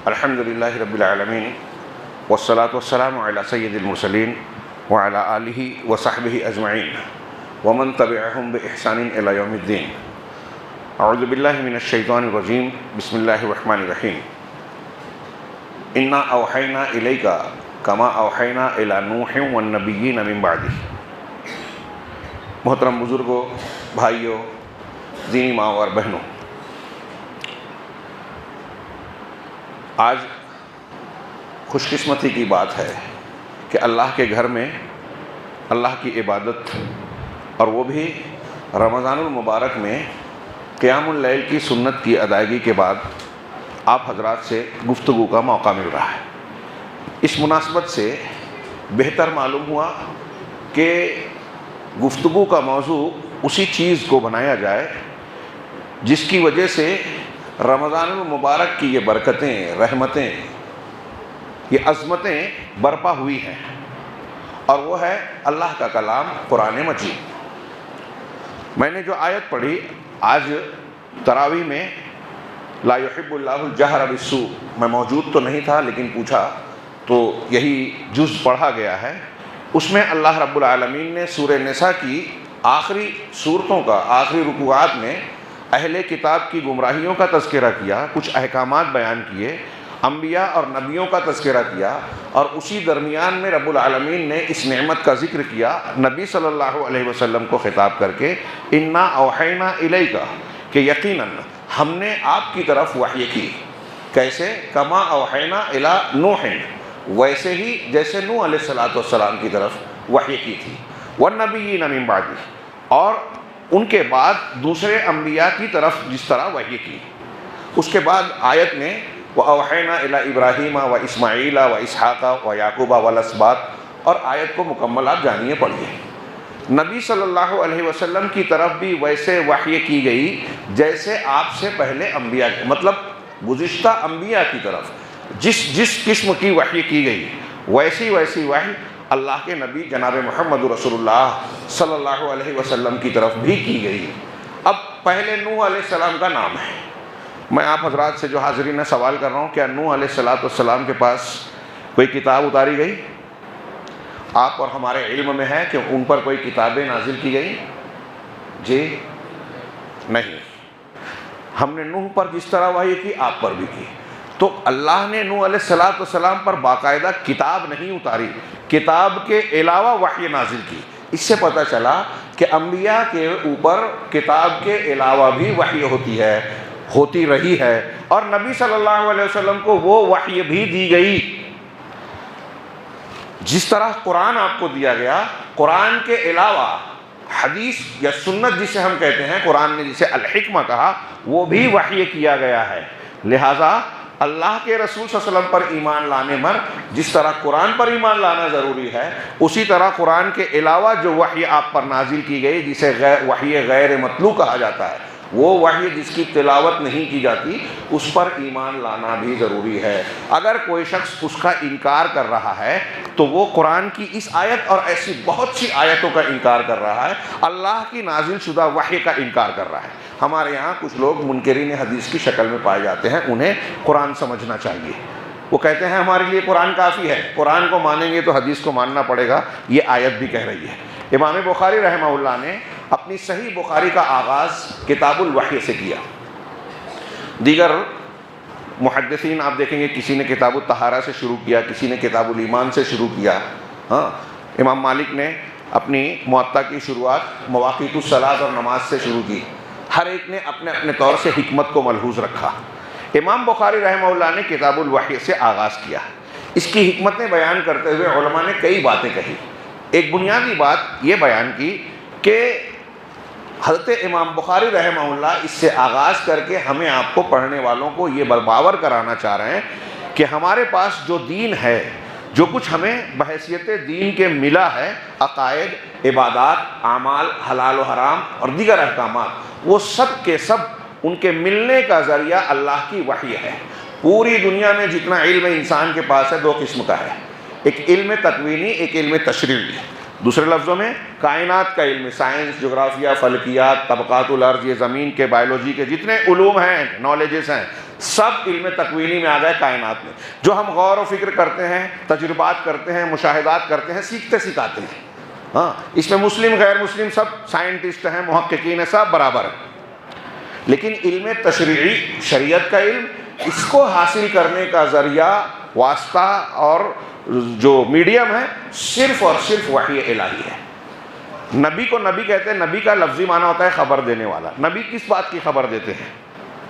الحمد للہ رب العالمین والصلاة والسلام علی سید المرسلین وعلی آلہ وصحبہ اجمعین ومن تبعہم بإحسان الی یوم الدین۔ اعوذ باللہ من الشیطان الرجیم، بسم اللہ الرحمن الرحیم۔ انا اوحینا الیک کما اوحینا الی نوح والنبیین من بعدہ۔ محترم بزرگوں، بھائیوں، دینی ماں اور بہنوں، آج خوش قسمتی کی بات ہے کہ اللہ کے گھر میں اللہ کی عبادت، اور وہ بھی رمضان المبارک میں قیام اللیل کی سنت کی ادائیگی کے بعد آپ حضرات سے گفتگو کا موقع مل رہا ہے۔ اس مناسبت سے بہتر معلوم ہوا کہ گفتگو کا موضوع اسی چیز کو بنایا جائے جس کی وجہ سے رمضان المبارک کی یہ برکتیں، رحمتیں، یہ عظمتیں برپا ہوئی ہیں، اور وہ ہے اللہ کا کلام قرآن مجید۔ میں نے جو آیت پڑھی آج تراویح میں، لا یحب اللہ الجہر بالسوء، میں موجود تو نہیں تھا لیکن پوچھا تو یہی جز پڑھا گیا ہے۔ اس میں اللہ رب العالمین نے سورہ نساء کی آخری صورتوں کا، آخری رکوعات میں اہل کتاب کی گمراہیوں کا تذکرہ کیا، کچھ احکامات بیان کیے، انبیاء اور نبیوں کا تذکرہ کیا، اور اسی درمیان میں رب العالمین نے اس نعمت کا ذکر کیا نبی صلی اللہ علیہ وسلم کو خطاب کر کے، انا اوحینا الیک، کہ یقیناً ہم نے آپ کی طرف وحی کی۔ کیسے؟ کما اوحینا الی نوح، ویسے ہی جیسے نوح علیہ السلام کی طرف وحی کی تھی، والنبیین من بعدہ، اور ان کے بعد دوسرے انبیاء کی طرف جس طرح وحی کی۔ اس کے بعد آیت میں وَأَوْحَيْنَا إِلَىٰ إِبْرَاهِيمَ وَإِسْمَاعِيلَ وَإِسْحَاقَ وَيَعْقُوبَ وَالْأَسْبَاطِ، اور آیت کو مکمل آپ جانیے، پڑھیے۔ نبی صلی اللہ علیہ وسلم کی طرف بھی ویسے وحی کی گئی جیسے آپ سے پہلے انبیاء، مطلب گزشتہ انبیاء کی طرف جس قسم کی وحی کی گئی ویسی وحی اللہ کے نبی جناب محمد رسول اللہ صلی اللہ علیہ وسلم کی طرف بھی کی گئی۔ اب پہلے نوح علیہ السلام کا نام ہے۔ میں آپ حضرات سے جو حاضرین سوال کر رہا ہوں، کیا نوح علیہ السلام کے پاس کوئی کتاب اتاری گئی؟ آپ اور ہمارے علم میں ہے کہ ان پر کوئی کتابیں نازل کی گئی؟ جی نہیں۔ ہم نے نوح پر جس طرح وحی کی آپ پر بھی کی۔ تو اللہ نے نوح علیہ السلام پر باقاعدہ کتاب نہیں اتاری، کتاب کے علاوہ وحی نازل کی۔ اس سے پتہ چلا کہ انبیاء کے اوپر کتاب کے علاوہ بھی وحی ہوتی رہی ہے، اور نبی صلی اللہ علیہ وسلم کو وہ وحی بھی دی گئی۔ جس طرح قرآن آپ کو دیا گیا، قرآن کے علاوہ حدیث یا سنت جسے ہم کہتے ہیں، قرآن نے جسے الحکمہ کہا، وہ بھی وحی کیا گیا ہے۔ لہٰذا اللہ کے رسول صلی اللہ علیہ وسلم پر ایمان لانے پر جس طرح قرآن پر ایمان لانا ضروری ہے، اسی طرح قرآن کے علاوہ جو وحی آپ پر نازل کی گئی، جسے وحی غیر مطلوع کہا جاتا ہے، وہ وحی جس کی تلاوت نہیں کی جاتی، اس پر ایمان لانا بھی ضروری ہے۔ اگر کوئی شخص اس کا انکار کر رہا ہے تو وہ قرآن کی اس آیت اور ایسی بہت سی آیتوں کا انکار کر رہا ہے، اللہ کی نازل شدہ وحی کا انکار کر رہا ہے۔ ہمارے یہاں کچھ لوگ منکرین حدیث کی شکل میں پائے جاتے ہیں، انہیں قرآن سمجھنا چاہیے۔ وہ کہتے ہیں ہمارے لیے قرآن کافی ہے، قرآن کو مانیں گے تو حدیث کو ماننا پڑے گا، یہ آیت بھی کہہ رہی ہے۔ امام بخاری رحمہ اللہ نے اپنی صحیح بخاری کا آغاز کتاب الوحی سے کیا۔ دیگر محدثین آپ دیکھیں گے کسی نے کتاب الطہارہ سے شروع کیا، کسی نے کتاب الایمان سے شروع کیا۔ امام مالک نے اپنی موطا کی شروعات مواقیت الصلاۃ اور نماز سے شروع کی۔ ہر ایک نے اپنے اپنے طور سے حکمت کو ملحوظ رکھا۔ امام بخاری رحمہ اللہ نے کتاب الوحی سے آغاز کیا۔ اس کی حکمتیں بیان کرتے ہوئے علماء نے کئی باتیں کہی۔ ایک بنیادی بات یہ بیان کی کہ حضرت امام بخاری رحمہ اللہ اس سے آغاز کر کے ہمیں آپ کو پڑھنے والوں کو یہ باور کرانا چاہ رہے ہیں کہ ہمارے پاس جو دین ہے، جو کچھ ہمیں بحیثیت دین کے ملا ہے، عقائد، عبادات، اعمال، حلال و حرام اور دیگر احکامات، وہ سب کے سب ان کے ملنے کا ذریعہ اللہ کی وحی ہے۔ پوری دنیا میں جتنا علم انسان کے پاس ہے، دو قسم کا ہے، ایک علم تکوینی، ایک علم تشریعی۔ دوسرے لفظوں میں کائنات کا علم، سائنس، جغرافیہ، فلکیات، طبقات الارض، یہ زمین کے بایولوجی کے جتنے علوم ہیں، نالجز ہیں، سب علم تکوینی میں آ گئے کائنات میں. جو ہم غور و فکر کرتے ہیں، تجربات کرتے ہیں، مشاہدات کرتے ہیں، سیکھتے سکھاتے ہیں. ہاں، اس میں مسلم غیر مسلم سب سائنٹسٹ ہیں، محققین ہیں، سب برابر ہیں. لیکن علم تشریعی، شریعت کا علم، اس کو حاصل کرنے کا ذریعہ، واسطہ اور جو میڈیم ہے صرف اور صرف وحی الہی ہے. نبی کو نبی کہتے ہیں. نبی کا لفظی معنی ہوتا ہے خبر دینے والا. نبی کس بات کی خبر دیتے ہیں؟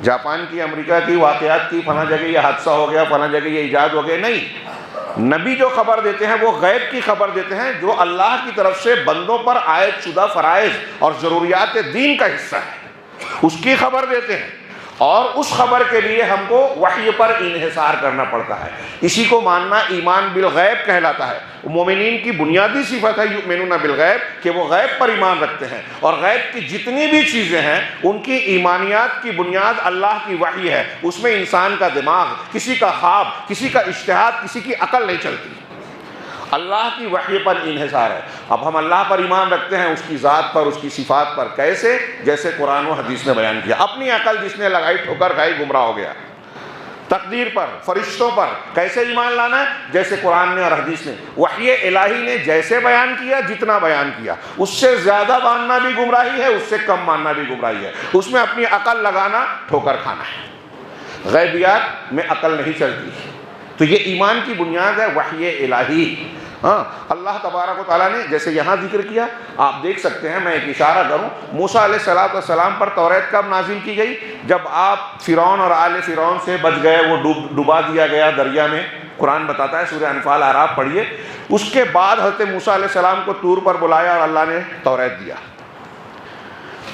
جاپان کی، امریکہ کی واقعات کی، فلاں جگہ یہ حادثہ ہو گیا، فلاں جگہ یہ ایجاد ہو گیا، نہیں. نبی جو خبر دیتے ہیں وہ غیب کی خبر دیتے ہیں، جو اللہ کی طرف سے بندوں پر عائد شدہ فرائض اور ضروریات دین کا حصہ ہے، اس کی خبر دیتے ہیں. اور اس خبر کے لیے ہم کو وحی پر انحصار کرنا پڑتا ہے. اسی کو ماننا ایمان بالغیب کہلاتا ہے. مومنین کی بنیادی صفت ہے یؤمنون بالغیب، کہ وہ غیب پر ایمان رکھتے ہیں، اور غیب کی جتنی بھی چیزیں ہیں ان کی ایمانیات کی بنیاد اللہ کی وحی ہے. اس میں انسان کا دماغ، کسی کا خواب، کسی کا اجتہاد، کسی کی عقل نہیں چلتی. اللہ کی وحی پر انحصار ہے. اب ہم اللہ پر ایمان رکھتے ہیں، اس کی ذات پر، اس کی صفات پر. کیسے؟ جیسے قرآن و حدیث نے بیان کیا. اپنی عقل جس نے لگائی ٹھوکر کھائی، گمراہ ہو گیا. تقدیر پر، فرشتوں پر کیسے ایمان لانا ہے؟ جیسے قرآن نے اور حدیث نے، وحی الہی نے جیسے بیان کیا، جتنا بیان کیا. اس سے زیادہ ماننا بھی گمراہی ہے، اس سے کم ماننا بھی گمراہی ہے. اس میں اپنی عقل لگانا ٹھوکر کھانا ہے. غیبیات میں عقل نہیں چلتی. تو یہ ایمان کی بنیاد ہے وحی الہی. ہاں، اللہ تبارک و تعالیٰ نے جیسے یہاں ذکر کیا، آپ دیکھ سکتے ہیں. میں ایک اشارہ کروں، موسیٰ علیہ السلام پر توریت کب نازل کی گئی؟ جب آپ فرعون اور آل فرعون سے بچ گئے، وہ ڈبا دیا گیا دریا میں. قرآن بتاتا ہے، سورہ انفال اعراف پڑھیے. اس کے بعد حضرت موسیٰ علیہ السلام کو طور پر بلایا اور اللہ نے توریت دیا.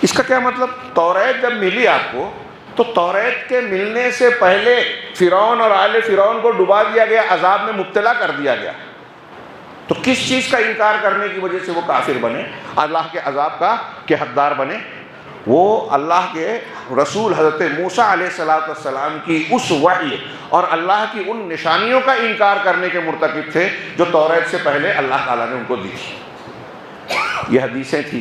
اس کا کیا مطلب؟ توریت جب ملی آپ کو، تو توریت کے ملنے سے پہلے فرعون اور آل فرعون کو ڈبا دیا گیا، عذاب میں مبتلا کر دیا گیا. تو کس چیز کا انکار کرنے کی وجہ سے وہ کافر بنے، اللہ کے عذاب کا کے حقدار بنے؟ وہ اللہ کے رسول حضرت موسیٰ علیہ السلام کی اس وحی اور اللہ کی ان نشانیوں کا انکار کرنے کے مرتکب تھے جو توریت سے پہلے اللہ تعالیٰ نے ان کو دی تھی. یہ حدیثیں تھیں.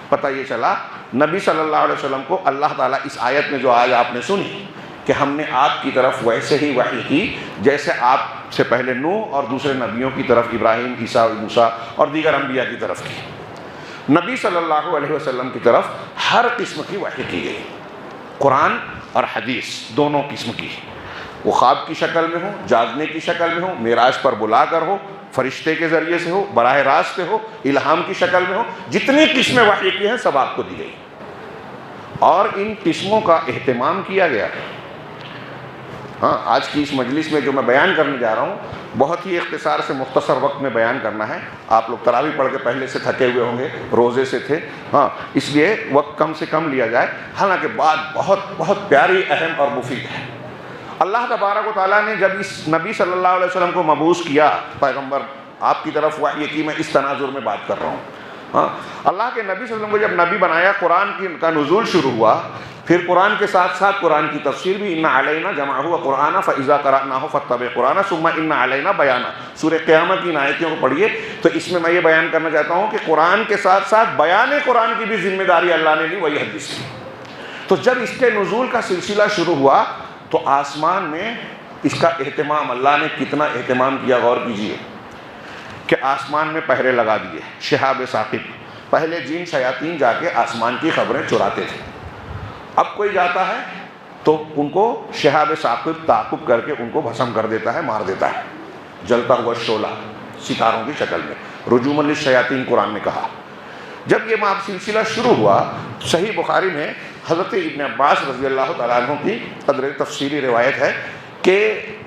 پتہ یہ چلا نبی صلی اللہ علیہ وسلم کو اللہ تعالیٰ اس آیت میں جو آج آپ نے سنی کہ ہم نے آپ کی طرف ویسے ہی وحی کی جیسے آپ سے پہلے نوح اور دوسرے نبیوں کی طرف، ابراہیم، عیسیٰ، موسیٰ اور دیگر انبیاء کی طرف کی. نبی صلی اللہ علیہ وسلم کی طرف ہر قسم کی وحی کی گئی. قرآن اور حدیث دونوں قسم کی. وہ خواب کی شکل میں ہو، جاگنے کی شکل میں ہو، معراج پر بلا کر ہو، فرشتے کے ذریعے سے ہو، براہ راست ہو، الہام کی شکل میں ہو. جتنی قسمیں وحی کی ہیں سب آپ کو دی گئی، اور ان قسموں کا اہتمام کیا گیا. ہاں، آج کی اس مجلس میں جو میں بیان کرنے جا رہا ہوں بہت ہی اختصار سے مختصر وقت میں بیان کرنا ہے. آپ لوگ تراویح پڑھ کے پہلے سے تھکے ہوئے ہوں گے، روزے سے تھے. ہاں، اس لیے وقت کم سے کم لیا جائے. حالانکہ بات بہت بہت پیاری، اہم اور مفید ہے. اللہ تبارک و تعالیٰ نے جب اس نبی صلی اللہ علیہ وسلم کو مبعوث کیا، پیغمبر آپ کی طرف وحی کی، میں اس تناظر میں بات کر رہا ہوں. ہاں، اللہ کے نبی صلی اللہ علیہ وسلم کو جب نبی بنایا، قرآن کا نزول شروع ہوا. پھر قرآن کے ساتھ ساتھ قرآن کی تفسیر بھی. اِنَّ عَلَيْنَا جَمْعَهُ وَقُرْآنَ فَإِذَا قَرَأْنَاهُ فَاتَّبِعْ قُرْآنَهُ ثُمَّ إِنَّ عَلَيْنَا بَيَانَهُ. سورہ قیامت کی ان آیتوں کو پڑھیے. تو اس میں یہ بیان کرنا چاہتا ہوں کہ قرآن کے ساتھ ساتھ بیان قرآن کی بھی ذمہ داری اللہ نے لی، وہی حدیث کی. تو جب اس کے نزول کا سلسلہ شروع ہوا تو آسمان میں اس کا اہتمام، اللہ نے کتنا اہتمام کیا. غور کیجیے کہ آسمان میں پہرے لگا دیے، شہاب ثاقب. پہلے جن شیاطین جا کے آسمان کی خبریں چراتے تھے. اب کوئی جاتا ہے تو ان کو شہاب ثاقب تعاقب کر کے ان کو بھسم کر دیتا ہے، مار دیتا ہے. جلتا ہوا شعلہ ستاروں کی شکل میں. رجوم للشیاطین قرآن نے کہا. جب یہ سلسلہ شروع ہوا، صحیح بخاری میں حضرت ابن عباس رضی اللہ تعالیٰ عنہ کی قدر تفصیلی روایت ہے کہ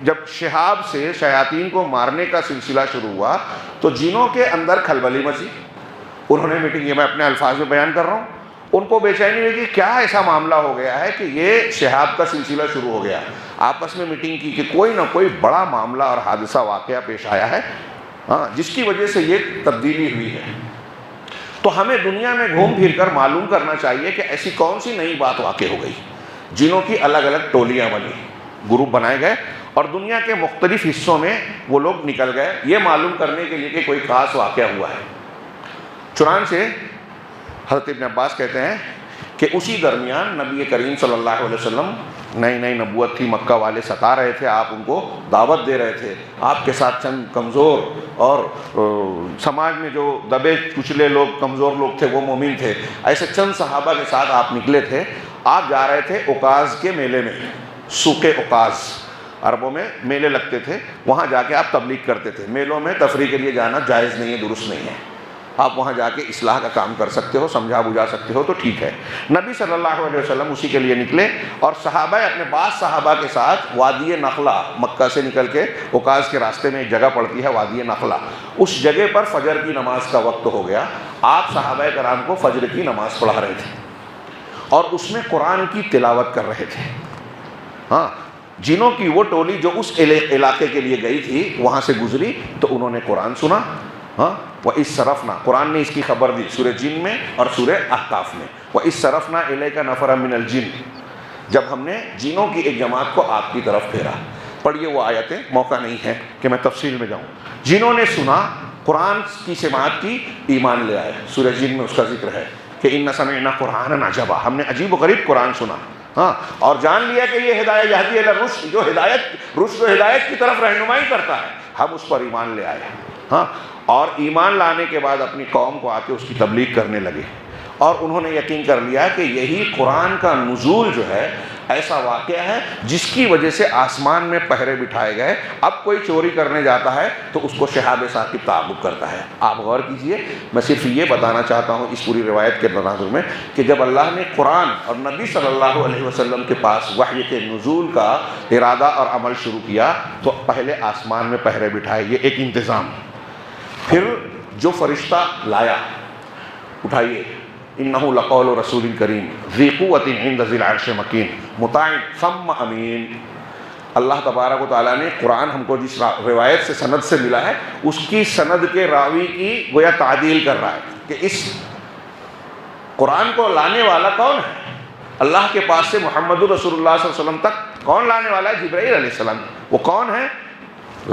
جب شہاب سے شیاطین کو مارنے کا سلسلہ شروع ہوا تو جنوں کے اندر کھلبلی مچی. انہوں نے میٹنگ، یہ میں اپنے الفاظ میں بیان کر رہا ہوں، ان کو بے چینی ہوئی کہ کیا ایسا معاملہ ہو گیا ہے کہ یہ شہاب کا سلسلہ شروع ہو گیا. آپس میں میٹنگ کی کہ کوئی نہ کوئی بڑا معاملہ اور حادثہ واقعہ پیش آیا ہے، ہاں، جس کی وجہ سے یہ تبدیلی ہوئی ہے. تو ہمیں دنیا میں گھوم پھر کر معلوم کرنا چاہیے کہ ایسی کون سی نئی بات واقع ہو گئی. جنوں کی الگ الگ ٹولیاں بنی، گروپ بنائے گئے اور دنیا کے مختلف حصوں میں وہ لوگ نکل گئے، یہ معلوم کرنے کے لیے کہ کوئی خاص واقعہ ہوا ہے. چنانچہ حضرت ابن عباس کہتے ہیں کہ اسی درمیان نبی کریم صلی اللہ علیہ وسلم نئی نئی نبوت تھی، مکہ والے ستا رہے تھے، آپ ان کو دعوت دے رہے تھے، آپ کے ساتھ چند کمزور اور سماج میں جو دبے کچلے لوگ، کمزور لوگ تھے وہ مومن تھے، ایسے چند صحابہ کے ساتھ آپ نکلے تھے. آپ جا رہے تھے اوکاز کے میلے میں، سوق اوکاز، عربوں میں میلے لگتے تھے، وہاں جا کے آپ تبلیغ کرتے تھے. میلوں میں تفریح کے لیے جانا جائز نہیں ہے، درست نہیں ہے، آپ وہاں جا کے اصلاح کا کام کر سکتے ہو، سمجھا بجھا سکتے ہو تو ٹھیک ہے. نبی صلی اللہ علیہ وسلم اسی کے لیے نکلے اور صحابہ اپنے بعض صحابہ کے ساتھ وادی نخلہ، مکہ سے نکل کے اوکاز کے راستے میں ایک جگہ پڑتی ہے وادی نخلہ، اس جگہ پر فجر کی نماز کا وقت ہو گیا. آپ صحابہ کرام کو فجر کی نماز پڑھا رہے تھے اور اس میں قرآن کی تلاوت کر رہے تھے. ہاں، جنوں کی وہ ٹولی جو اس علاقے کے لیے گئی تھی وہاں سے گزری تو انہوں نے قرآن سنا. ہاں، وَإِذْ صَرَفْنَا، قرآن نے اس کی خبر دی سورہ جن میں اور سورہ احقاف میں. وَإِذْ صَرَفْنَا إِلَيْكَ نَفَرًا مِنَ الْجِنِّ، جب ہم نے جنوں کی ایک جماعت کو آپ کی طرف پھیرا. پڑھیے وہ آیتیں، موقع نہیں ہے کہ میں تفصیل میں جاؤں. جنہوں نے سنا، قرآن کی سماعت کی، ایمان لے آئے. سورہ جن میں اس کا ذکر ہے کہ إِنَّ سَمِعْنَا قُرْآنًا عَجَبًا، ہم نے عجیب و غریب قرآن سنا. ہاں، اور جان لیا کہ یہ ہدایت یہدی الی الرشد، جو رشد و ہدایت کی طرف رہنمائی کرتا ہے، ہم اس پر ایمان لے آئے. ہاں، اور ایمان لانے کے بعد اپنی قوم کو آتے اس کی تبلیغ کرنے لگے اور انہوں نے یقین کر لیا کہ یہی قرآن کا نزول جو ہے ایسا واقعہ ہے جس کی وجہ سے آسمان میں پہرے بٹھائے گئے. اب کوئی چوری کرنے جاتا ہے تو اس کو شہاب ثاقب تعاقب کرتا ہے. آپ غور کیجئے، میں صرف یہ بتانا چاہتا ہوں اس پوری روایت کے تناظر میں کہ جب اللہ نے قرآن اور نبی صلی اللہ علیہ وسلم کے پاس وحی کے نزول کا ارادہ اور عمل شروع کیا تو پہلے آسمان میں پہرے بٹھائے، یہ ایک انتظام. پھر جو فرشتہ لایا، اٹھائیے، انہ لقول رسول کریم ذی قوۃ عند ذی العرش مکین مطاع ثم امین. اللہ تبارک و تعالیٰ نے قرآن ہم کو جس روایت سے سند سے ملا ہے اس کی سند کے راوی کی گویا تعدیل کر رہا ہے کہ اس قرآن کو لانے والا کون ہے. اللہ کے پاس سے محمد رسول اللہ صلی اللہ علیہ وسلم تک کون لانے والا ہے؟ جبرائیل علیہ السلام. وہ کون ہے؟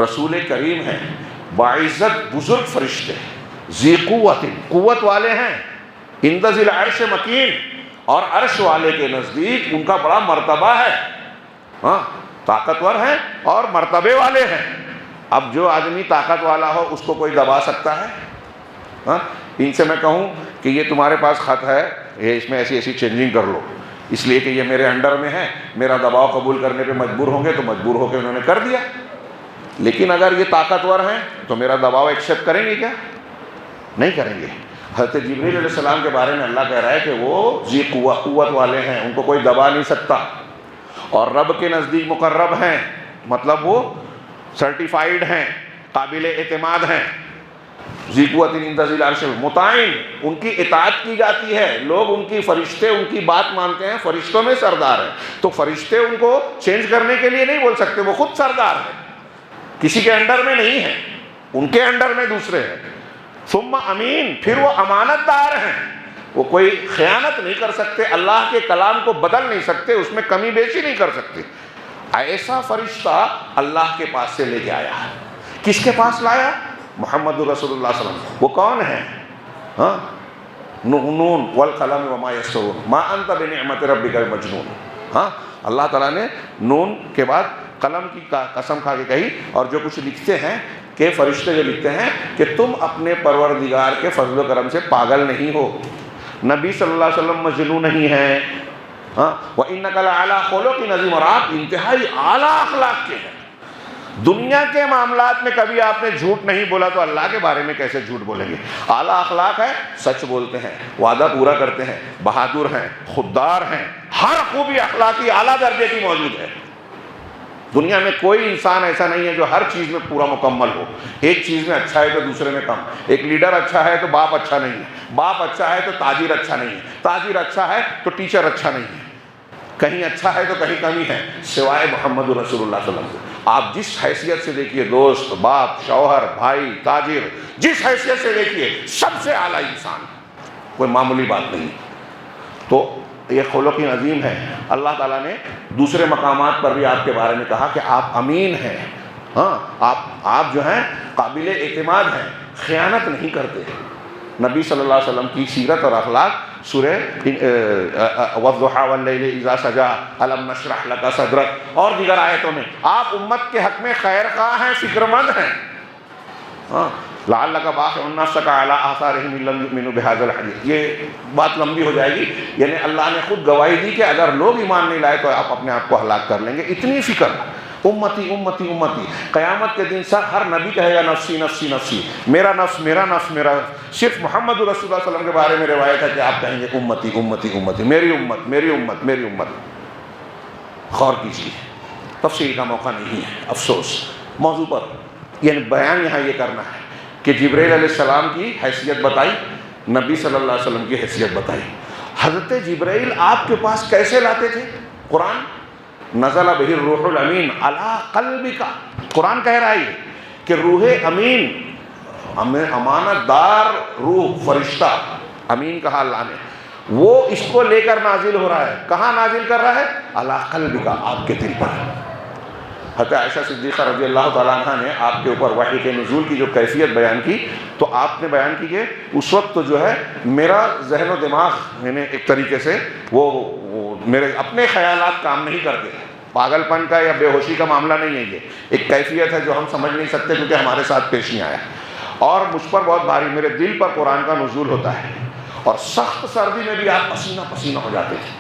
رسول کریم ہیں، باعزت بزرگ فرشتے، ذی قوت، قوت والے ہیں، عند ذی العرش مکین، اور عرش والے کے نزدیک ان کا بڑا مرتبہ ہے. ہاں، طاقتور ہیں اور مرتبے والے ہیں. اب جو آدمی طاقت والا ہو اس کو کوئی دبا سکتا ہے؟ ہاں، ان سے میں کہوں کہ یہ تمہارے پاس خط ہے، یہ اس میں ایسی ایسی چینجنگ کر لو، اس لیے کہ یہ میرے انڈر میں ہے، میرا دباؤ قبول کرنے پہ مجبور ہوں گے تو مجبور ہو کے انہوں نے کر دیا. لیکن اگر یہ طاقتور ہیں تو میرا دباؤ ایکسیپٹ کریں گے کیا؟ نہیں کریں گے. حضرت جبریل علیہ السلام کے بارے میں اللہ کہہ رہا ہے کہ وہ ذی قوت والے ہیں، ان کو کوئی دبا نہیں سکتا، اور رب کے نزدیک مقرب ہیں، مطلب وہ سرٹیفائیڈ ہیں، قابل اعتماد ہیں. ذی قوت عند ذی العرش مطاع، ان کی اطاعت کی جاتی ہے، لوگ ان کی فرشتے ان کی بات مانتے ہیں، فرشتوں میں سردار ہیں تو فرشتے ان کو چینج کرنے کے لیے نہیں بول سکتے، وہ خود سردار ہیں، کسی کے انڈر میں نہیں ہیں، ان کے انڈر میں دوسرے ہیں. ثم امین، پھر وہ امانت دار ہیں، وہ کوئی خیانت نہیں کر سکتے، اللہ کے کلام کو بدل نہیں سکتے، اس میں کمی بیشی نہیں کر سکتے. ایسا فرشتہ اللہ کے پاس سے لے کے آیا. کس کے پاس لایا؟ محمد رسول اللہ صلی اللہ علیہ وسلم. وہ کون ہے؟ ہاں، نون والقلم وما یسطرون ما انت بنعمت ربک بمجنون. ہاں، اللہ تعالیٰ نے نون کے بعد قلم کی قسم کھا کے کہی، اور جو کچھ لکھتے ہیں کہ فرشتے جو لکھتے ہیں کہ تم اپنے پروردگار کے فضل و کرم سے پاگل نہیں ہو، نبی صلی اللہ علیہ وسلم مجنون نہیں ہیں. ہاں، وَإِنَّكَ لَعَلَىٰ خُلُقٍ عَظِيمٍ، اور آپ انتہائی اعلیٰ اخلاق کے ہیں. دنیا کے معاملات میں کبھی آپ نے جھوٹ نہیں بولا تو اللہ کے بارے میں کیسے جھوٹ بولیں گے؟ اعلیٰ اخلاق ہے، سچ بولتے ہیں، وعدہ پورا کرتے ہیں، بہادر ہیں، خوددار ہیں، ہر خوبی اخلاقی اعلیٰ درجے کی موجود ہے. دنیا میں کوئی انسان ایسا نہیں ہے جو ہر چیز میں پورا مکمل ہو. ایک چیز میں اچھا ہے تو دوسرے میں کم. ایک لیڈر اچھا ہے تو باپ اچھا نہیں ہے، باپ اچھا ہے تو تاجر اچھا نہیں ہے، تاجر اچھا ہے تو ٹیچر اچھا نہیں ہے. کہیں اچھا ہے تو کہیں کمی ہے، سوائے محمد رسول اللہ صلی اللہ علیہ وسلم. آپ جس حیثیت سے دیکھیے، دوست، باپ، شوہر، بھائی، تاجر، جس حیثیت سے دیکھیے، سب سے اعلیٰ انسان، کوئی معمولی بات نہیں. تو یہ خلق عظیم ہے. اللہ تعالیٰ نے دوسرے مقامات پر بھی آپ کے بارے میں کہا کہ آپ امین ہیں. ہاں، آپ جو ہیں قابل اعتماد ہیں، خیانت نہیں کرتے. نبی صلی اللہ علیہ وسلم کی سیرت اور اخلاق سورہ والضحیٰ واللیل اذا سجا، الم نشرح لک صدرک اور دیگر آیتوں میں آپ امت کے حق میں خیر خواہ ہیں، فکر مند ہیں. لعلک باخع نفسک علی آثارہم ان لم یؤمنوا بہذا الحدیث. یہ بات لمبی ہو جائے گی. یعنی اللہ نے خود گواہی دی کہ اگر لوگ ایمان نہیں لائے تو آپ اپنے آپ کو ہلاک کر لیں گے. اتنی فکر، امتی امتی امتی. قیامت کے دن سر ہر نبی کہے گا نفسی نفسی نفسی، میرا نفس میرا نفس میرا. صرف محمد رسول اللہ صلی اللہ علیہ وسلم کے بارے میں روایت ہے کہ آپ کہیں گے امتی امتی امتی، میری امت میری امت میری امت. غور کیجیے، تفصیل کا موقع نہیں ہے، افسوس موضوع پر. یعنی بیان یہاں یہ کرنا ہے کہ جبرائیل علیہ السلام کی حیثیت بتائی، نبی صلی اللہ علیہ وسلم کی حیثیت بتائی. حضرت جبرائیل آپ کے پاس کیسے لاتے تھے قرآن؟ نزل بہ الروح الامین علی قلبک. قرآن کہہ رہا ہے کہ روح امین، امانت دار روح، فرشتہ امین کہا اللہ نے، وہ اس کو لے کر نازل ہو رہا ہے. کہاں نازل کر رہا ہے؟ علی قلبک، آپ کے دل پر. حضرت عائشہ صدیقہ رضی اللہ تعالیٰ عنہ نے آپ کے اوپر وحی کے نزول کی جو کیفیت بیان کی تو آپ نے بیان کی کہ اس وقت تو جو ہے میرا ذہن و دماغ یعنی ایک طریقے سے وہ میرے اپنے خیالات کام نہیں کرتے. پاگل پن کا یا بے ہوشی کا معاملہ نہیں ہے، یہ ایک کیفیت ہے جو ہم سمجھ نہیں سکتے کیونکہ ہمارے ساتھ پیش نہیں آیا. اور مجھ پر بہت بھاری، میرے دل پر قرآن کا نزول ہوتا ہے اور سخت سردی میں بھی آپ پسینہ پسینہ ہو جاتے تھے.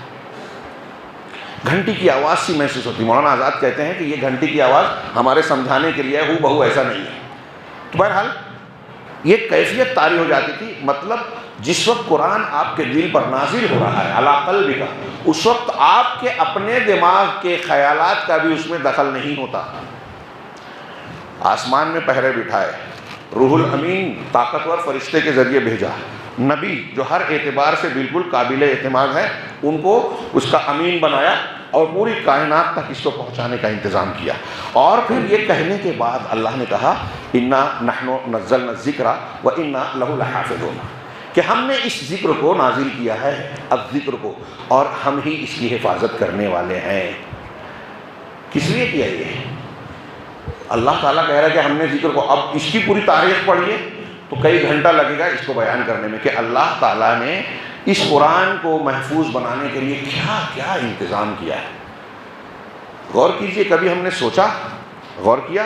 گھنٹی کی آواز سی محسوس ہوتی. مولانا آزاد کہتے ہیں کہ یہ گھنٹی کی آواز ہمارے سمجھانے کے لیے ہو بہو ایسا نہیں ہے. تو بہرحال یہ کیفیت طاری ہو جاتی تھی. مطلب جس وقت قرآن آپ کے دل پر نازل ہو رہا ہے علی قلبک، اس وقت آپ کے اپنے دماغ کے خیالات کا بھی اس میں دخل نہیں ہوتا. آسمان میں پہرے بٹھائے، روح الامین طاقتور فرشتے کے ذریعے بھیجا، نبی جو ہر اعتبار سے بالکل قابل اعتماد ہے ان کو اس کا امین بنایا اور پوری کائنات تک اس کو پہنچانے کا انتظام کیا. اور پھر یہ کہنے کے بعد اللہ نے کہا انا نحن نزلنا الذکر وانا لہ لحافظون، کہ ہم نے اس ذکر کو نازل کیا ہے، اب ذکر کو، اور ہم ہی اس کی حفاظت کرنے والے ہیں. کس لیے کیا یہ؟ اللہ تعالیٰ کہہ رہا ہے کہ ہم نے ذکر کو، اب اس کی پوری تاریخ پڑھیے تو کئی گھنٹہ لگے گا اس کو بیان کرنے میں کہ اللہ تعالیٰ نے اس قرآن کو محفوظ بنانے کے لیے کیا کیا انتظام کیا ہے. غور کیجئے، کبھی ہم نے سوچا، غور کیا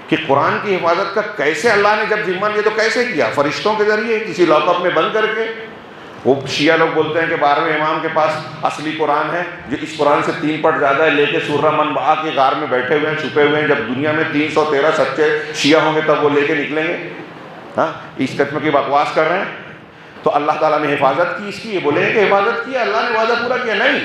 کہ قرآن کی حفاظت کا کیسے اللہ نے جب ذمہ لیا تو کیسے کیا؟ فرشتوں کے ذریعے کسی لاک اپ میں بند کر کے. وہ شیعہ لوگ بولتے ہیں کہ 12ویں امام کے پاس اصلی قرآن ہے جو اس قرآن سے 3 پٹ زیادہ ہے، لے کے سورہ منبع کے غار میں بیٹھے ہوئے ہیں، چھپے ہوئے ہیں. جب دنیا میں 313 سچے شیعہ ہوں گے تب وہ لے کے نکلیں گے. ہاں، اس قسم کی بکواس کر رہے ہیں. تو اللہ تعالیٰ نے حفاظت کی اس کی، یہ بولے کہ حفاظت کی، اللہ نے وعدہ پورا کیا؟ نہیں،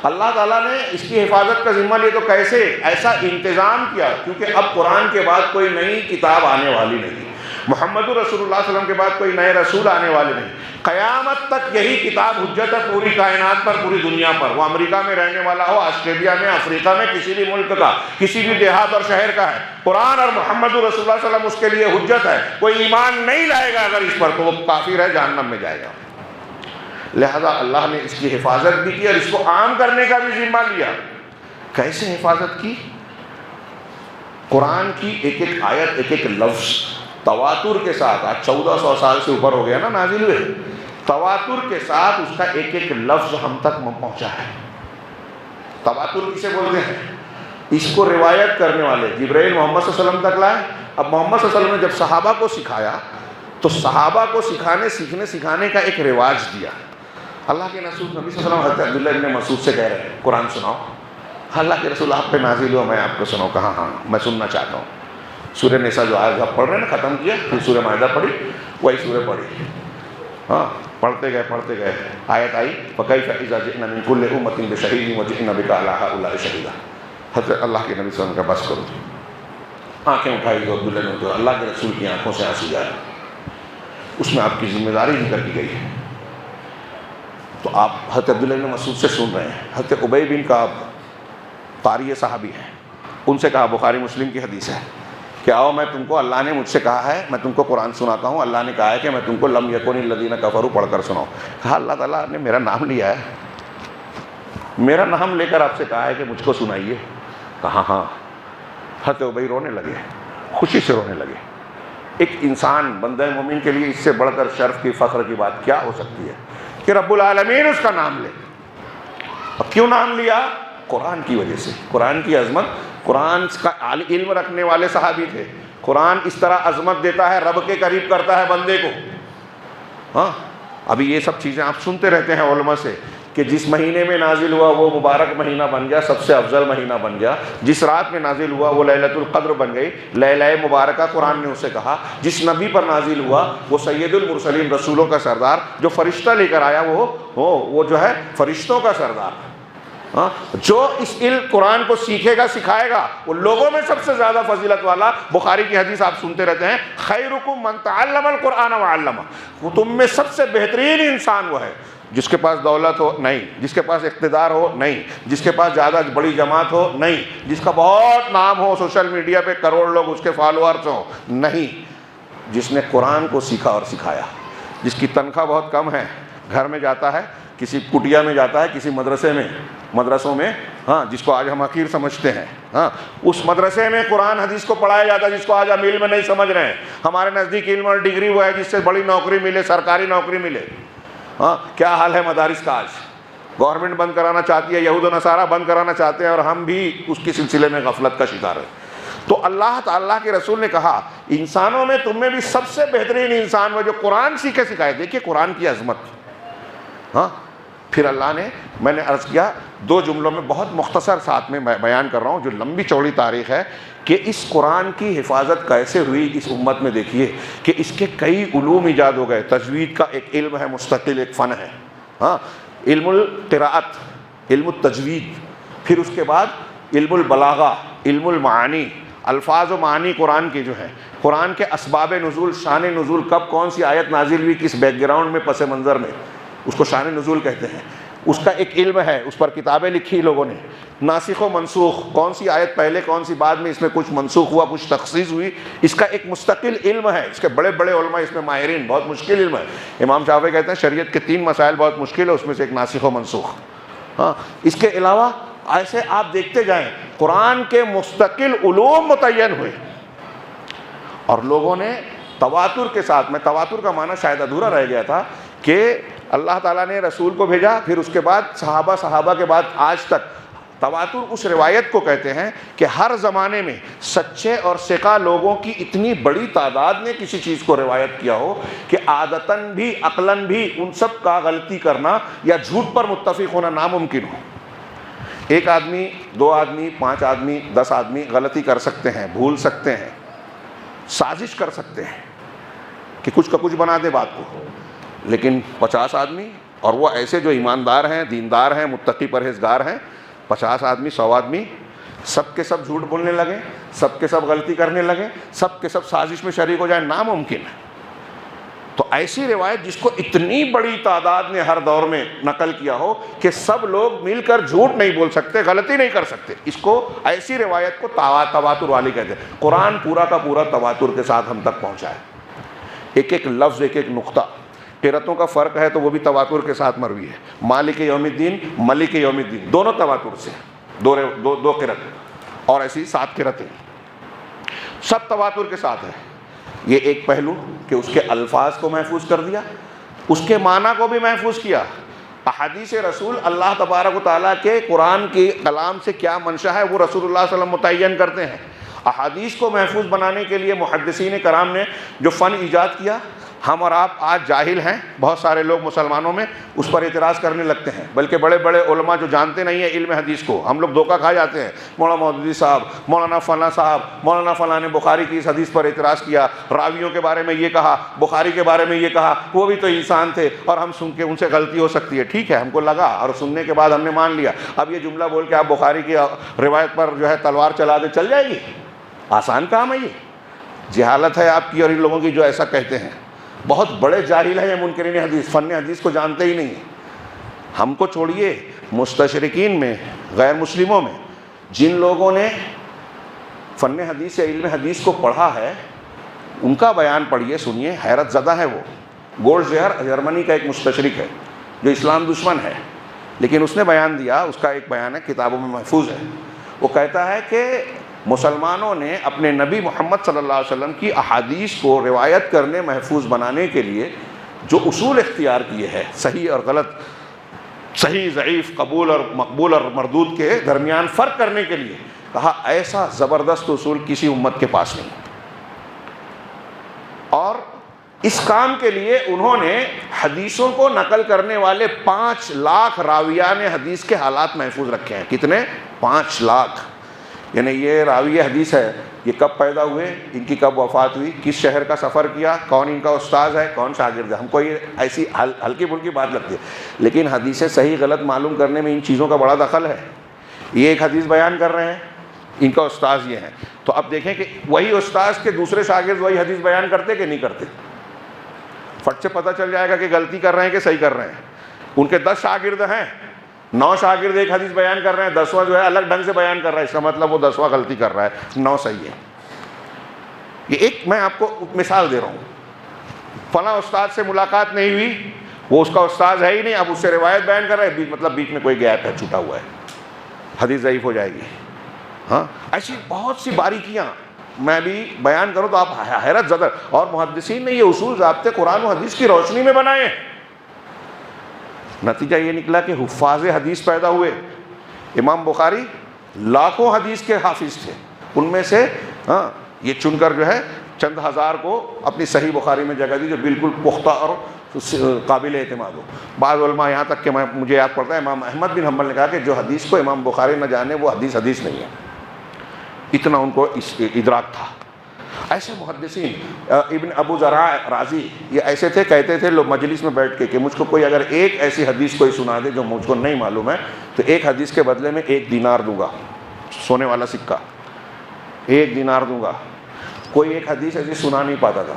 اللہ تعالیٰ نے اس کی حفاظت کا ذمہ لیا. تو کیسے؟ ایسا انتظام کیا کیونکہ اب قرآن کے بعد کوئی نئی کتاب آنے والی نہیں، محمد رسول اللہ صلی اللہ علیہ وسلم کے بعد کوئی نئے رسول آنے والے نہیں. قیامت تک یہی کتاب حجت ہے پوری کائنات پر، پوری دنیا پر. وہ امریکہ میں رہنے والا ہو، آسٹریلیا میں، افریقہ میں، کسی بھی ملک کا، کسی بھی دیہات اور شہر کا ہے، قرآن اور محمد رسول اللہ صلی اللہ علیہ وسلم اس کے لیے حجت ہے. کوئی ایمان نہیں لائے گا اگر اس پر تو وہ کافر ہے، جہنم میں جائے گا. لہذا اللہ نے اس کی حفاظت بھی کی اور اس کو عام کرنے کا بھی ذمہ لیا. کیسے حفاظت کی؟ قرآن کی ایک ایک آیت، ایک ایک لفظ تواتر کے ساتھ، آج 1400 سال سے اوپر ہو گیا نا نازل ہوئے، تواتر کے ساتھ اس کا ایک ایک لفظ ہم تک پہنچا ہے. تواتر کسے بولتے ہیں؟ اس کو روایت کرنے والے. جبرائیل محمد صلی اللہ علیہ وسلم تک لائے. اب محمد صلی اللہ علیہ وسلم نے جب صحابہ کو سکھایا تو صحابہ کو سکھانے کا ایک رواج دیا. اللہ کے رسول نبی صلی اللہ علیہ وسلم حضرت عبداللہ ابن مسعود سے کہہ رہے ہیں قرآن سناؤ. اللہ کے رسول آپ پہ نازل ہوا، میں آپ کو سناؤں؟ کہاں، ہاں میں سننا چاہتا ہوں. سورہ نساء جو آیت آپ پڑھ رہے ہیں نا ختم کیا، پھر سورہ مائدہ پڑھی، وہی سورہ پڑھی. ہاں، پڑھتے گئے آیت آئی فَكَيْفَ إِذَا جِئْنَا مِنْ كُلِّ أُمَّةٍ بِشَهِيدٍ وَجِئْنَا بِكَ عَلَىٰ هَٰؤُلَاءِ شَهِيدًا. حضرت اللہ کے نبی صلی اللہ علیہ وسلم کا بس کرو. آنکھیں اٹھائی تو عبداللہ نے تو اللہ کے رسول کی آنکھوں سے آنسو جائے. اس میں آپ کی ذمہ داری ذکر کی گئی ہے. تو آپ حضرت عبداللہ بن مسعود سے سن رہے ہیں. حضرت ابی بن کعب قاری صحابی ہیں، ان سے کہا، بخاری مسلم کی حدیث ہے کہ آؤ میں تم کو، اللہ نے مجھ سے کہا ہے میں تم کو قرآن سناتا ہوں. اللہ نے کہا ہے کہ میں تم کو لم یکن الذین کفروا پڑھ کر سناؤں. کہا اللہ تعالیٰ نے میرا نام لیا ہے، میرا نام لے کر آپ سے کہا ہے کہ مجھ کو سنائیے. کہا ہاں. حضرت ابی رونے لگے، خوشی سے رونے لگے. ایک انسان بندہ مومن کے لیے اس سے بڑھ کر شرف کی فخر کی بات کیا ہو سکتی ہے کہ رب العالمین اس کا نام لے. اور کیوں نام لیا؟ قرآن کی وجہ سے. قرآن کی عظمت، قرآن کا علم رکھنے والے صحابی تھے. قرآن اس طرح عظمت دیتا ہے، رب کے قریب کرتا ہے بندے کو. ہاں ابھی یہ سب چیزیں آپ سنتے رہتے ہیں علماء سے کہ جس مہینے میں نازل ہوا وہ مبارک مہینہ بن گیا، سب سے افضل مہینہ بن گیا. جس رات میں نازل ہوا وہ لیلۃ القدر بن گئی، لیلہ مبارکہ قرآن نے اسے کہا. جس نبی پر نازل ہوا وہ سید المرسلین، رسولوں کا سردار، جو فرشتہ لے کر آیا وہ جو ہے فرشتوں کا سردار. جو اس علم قرآن کو سیکھے گا سکھائے گا وہ لوگوں میں سب سے زیادہ فضیلت والا. بخاری کی حدیث آپ سنتے رہتے ہیں، خیرکم من تعلم القرآن وعلمہ. وہ تم میں سب سے بہترین انسان وہ ہے جس کے پاس دولت ہو نہیں، جس کے پاس اقتدار ہو نہیں، جس کے پاس زیادہ بڑی جماعت ہو نہیں، جس کا بہت نام ہو، سوشل میڈیا پہ کروڑ لوگ اس کے فالوورز ہوں نہیں، جس نے قرآن کو سیکھا اور سکھایا. جس کی تنخواہ بہت کم ہے، گھر میں جاتا ہے، کسی کٹیا میں جاتا ہے، کسی مدرسوں میں جس کو آج ہم حقیر سمجھتے ہیں، اس مدرسے میں قرآن حدیث کو پڑھایا جاتا ہے، جس کو آج ہم علم نہیں سمجھ رہے ہیں. ہمارے نزدیک علم اور ڈگری وہ ہے جس سے بڑی نوکری ملے، سرکاری نوکری ملے. کیا حال ہے مدارس کا آج؟ گورنمنٹ بند کرانا چاہتی ہے، یہود و نصارہ بند کرانا چاہتے ہیں، اور ہم بھی اس کے سلسلے میں غفلت کا شکار ہیں. تو اللہ تعالیٰ کے رسول نے کہا انسانوں میں تم میں بھی سب سے بہترین انسان وہ جو قرآن سیکھے سکھائے. دیکھیے قرآن کی عظمت. پھر اللہ نے، میں نے عرض کیا 2 جملوں میں بہت مختصر ساتھ میں بیان کر رہا ہوں جو لمبی چوڑی تاریخ ہے کہ اس قرآن کی حفاظت کیسے ہوئی اس امت میں. دیکھیے کہ اس کے کئی علوم ایجاد ہو گئے. تجوید کا ایک علم ہے مستقل، ایک فن ہے. علم القراءت، علم التجوید. پھر اس کے بعد علم البلاغہ، علم المعانی، الفاظ و معانی قرآن کے جو ہیں، قرآن کے اسباب نزول، شان نزول، کب کون سی آیت نازل ہوئی، کس بیک گراؤنڈ میں، پس منظر میں، اس کو شان نزول کہتے ہیں. اس کا ایک علم ہے، اس پر کتابیں لکھی لوگوں نے. ناسخ و منسوخ، کون سی آیت پہلے کون سی بعد میں، اس میں کچھ منسوخ ہوا، کچھ تخصیص ہوئی، اس کا ایک مستقل علم ہے. اس کے بڑے بڑے علماء اس میں ماہرین، بہت مشکل علم ہے. امام شافعی کہتے ہیں شریعت کے 3 مسائل بہت مشکل ہے، اس میں سے ایک ناسخ و منسوخ. اس کے علاوہ ایسے آپ دیکھتے جائیں قرآن کے مستقل علوم متعین ہوئے. اور لوگوں نے تواتر کے ساتھ، میں تواتر کا معنی شاید ادھورا رہ گیا تھا، کہ اللہ تعالیٰ نے رسول کو بھیجا، پھر اس کے بعد صحابہ کے بعد آج تک. تواتر اس روایت کو کہتے ہیں کہ ہر زمانے میں سچے اور ثقہ لوگوں کی اتنی بڑی تعداد نے کسی چیز کو روایت کیا ہو کہ عادتاً بھی عقلاً بھی ان سب کا غلطی کرنا یا جھوٹ پر متفق ہونا ناممکن ہو. 1 آدمی، 2 آدمی، 5 آدمی، 10 آدمی غلطی کر سکتے ہیں، بھول سکتے ہیں، سازش کر سکتے ہیں کہ کچھ کا کچھ بنا دے بات کو. لیکن 50 آدمی، اور وہ ایسے جو ایماندار ہیں، دیندار ہیں، متقی پرہیزگار ہیں، 50 آدمی، 100 آدمی سب کے سب جھوٹ بولنے لگے، سب کے سب غلطی کرنے لگے، سب کے سب سازش میں شریک ہو جائیں، ناممکن ہے. تو ایسی روایت جس کو اتنی بڑی تعداد نے ہر دور میں نقل کیا ہو کہ سب لوگ مل کر جھوٹ نہیں بول سکتے، غلطی نہیں کر سکتے، اس کو ایسی روایت کو تواتر والی کہتے ہیں. قرآن پورا کا پورا تواتر کے ساتھ ہم تک پہنچا ہے. ایک ایک لفظ، ایک ایک نقطہ. قرأتوں کا فرق ہے تو وہ بھی تواتر کے ساتھ مروی ہے. مالک یوم الدین، ملک یوم الدین، دونوں تواتر سے، دو قرأت، اور ایسی 7 قرأتیں سب تواتر کے ساتھ ہے. یہ ایک پہلو کہ اس کے الفاظ کو محفوظ کر دیا، اس کے معنی کو بھی محفوظ کیا. احادیث رسول اللہ تبارک و تعالیٰ کے قرآن کے کلام سے کیا منشا ہے وہ رسول اللہ صلی اللہ علیہ وسلم متعین کرتے ہیں. احادیث کو محفوظ بنانے کے لیے محدثین کرام نے جو فن ایجاد کیا، ہم اور آپ آج جاہل ہیں، بہت سارے لوگ مسلمانوں میں اس پر اعتراض کرنے لگتے ہیں، بلکہ بڑے بڑے علماء جو جانتے نہیں ہیں علم حدیث کو، ہم لوگ دھوکہ کھا جاتے ہیں. مولانا مودودی صاحب، مولانا فلاں صاحب، مولانا فلاں نے بخاری کی اس حدیث پر اعتراض کیا، راویوں کے بارے میں یہ کہا، بخاری کے بارے میں یہ کہا، وہ بھی تو انسان تھے اور ہم سن کے ان سے غلطی ہو سکتی ہے. ٹھیک ہے، ہم کو لگا اور سننے کے بعد ہم نے مان لیا. اب یہ جملہ بول کے آپ بخاری کی روایت پر جو ہے تلوار چلا دے، چل جائے گی؟ آسان کام ہے. یہ جہالت ہے آپ کی اور ان لوگوں کی جو ایسا کہتے ہیں. بہت بڑے جاہل ہیں یہ منکرین حدیث، فن حدیث کو جانتے ہی نہیں. ہم کو چھوڑیے، مستشرقین میں، غیر مسلموں میں جن لوگوں نے فن حدیث یا علم حدیث کو پڑھا ہے ان کا بیان پڑھیے، سنیے، حیرت زدہ ہے. وہ گولڈ زہر جرمنی کا ایک مستشرق ہے جو اسلام دشمن ہے، لیکن اس نے بیان دیا، اس کا ایک بیان ہے کتابوں میں محفوظ ہے. وہ کہتا ہے کہ مسلمانوں نے اپنے نبی محمد صلی اللہ علیہ وسلم کی احادیث کو روایت کرنے، محفوظ بنانے کے لیے جو اصول اختیار کیے ہیں، صحیح اور غلط، صحیح ضعیف، قبول اور مقبول اور مردود کے درمیان فرق کرنے کے لیے، کہا ایسا زبردست اصول کسی امت کے پاس نہیں۔ اور اس کام کے لیے انہوں نے حدیثوں کو نقل کرنے والے 5 لاکھ راویان حدیث کے حالات محفوظ رکھے ہیں۔ کتنے؟ 5 لاکھ۔ یعنی یہ راوی حدیث ہے، یہ کب پیدا ہوئے، ان کی کب وفات ہوئی، کس شہر کا سفر کیا، کون ان کا استاذ ہے، کون شاگرد ہے۔ ہم کو یہ ایسی ہلکی پھلکی بات لگتی ہے، لیکن حدیثیں صحیح غلط معلوم کرنے میں ان چیزوں کا بڑا دخل ہے۔ یہ ایک حدیث بیان کر رہے ہیں، ان کا استاذ یہ ہے، تو اب دیکھیں کہ وہی استاذ کے دوسرے شاگرد وہی حدیث بیان کرتے کہ نہیں کرتے؟ فٹ سے پتہ چل جائے گا کہ غلطی کر رہے ہیں کہ صحیح کر رہے ہیں۔ ان کے 10 شاگرد ہیں، 9 شاگرد ایک حدیث بیان کر رہے ہیں، 10واں جو ہے الگ ڈھنگ سے بیان کر رہا ہے، اس کا مطلب وہ 10واں غلطی کر رہا ہے، 9 صحیح ہے۔ یہ ایک میں آپ کو مثال دے رہا ہوں، فلاں استاد سے ملاقات نہیں ہوئی، وہ اس کا استاذ ہے ہی نہیں، اب اس سے روایت بیان کر رہے ہیں، مطلب بیچ میں کوئی گیپ ہے، چھوٹا ہوا ہے، حدیث ضعیف ہو جائے گی۔ ہاں، ایسی بہت سی باریکیاں میں بھی بیان کروں تو آپ حیرت زدہ۔ اور محدثین نے یہ اصول ضابطے قرآن و حدیث کی روشنی میں بنائے ہیں۔ نتیجہ یہ نکلا کہ حفاظ حدیث پیدا ہوئے۔ امام بخاری لاکھوں حدیث کے حافظ تھے، ان میں سے یہ چن کر جو ہے چند ہزار کو اپنی صحیح بخاری میں جگہ دی جو بالکل پختہ اور قابل اعتماد ہو۔ بعض علماء یہاں تک کہ مجھے یاد پڑتا ہے امام احمد بن حنبل نے کہا کہ جو حدیث کو امام بخاری نہ جانے وہ حدیث نہیں ہے، اتنا ان کو ادراک تھا۔ ایسے محدثین، ابن ابو ذرع رازی، یہ ایسے تھے، کہتے تھے لوگ مجلس میں بیٹھ کے کہ مجھ کو کوئی اگر ایک ایسی حدیث کوئی سنا دے جو مجھ کو نہیں معلوم ہے تو 1 حدیث کے بدلے میں 1 دینار دوں گا، سونے والا سکہ 1 دینار دوں گا۔ کوئی ایک حدیث ایسی سنا نہیں پاتا تھا،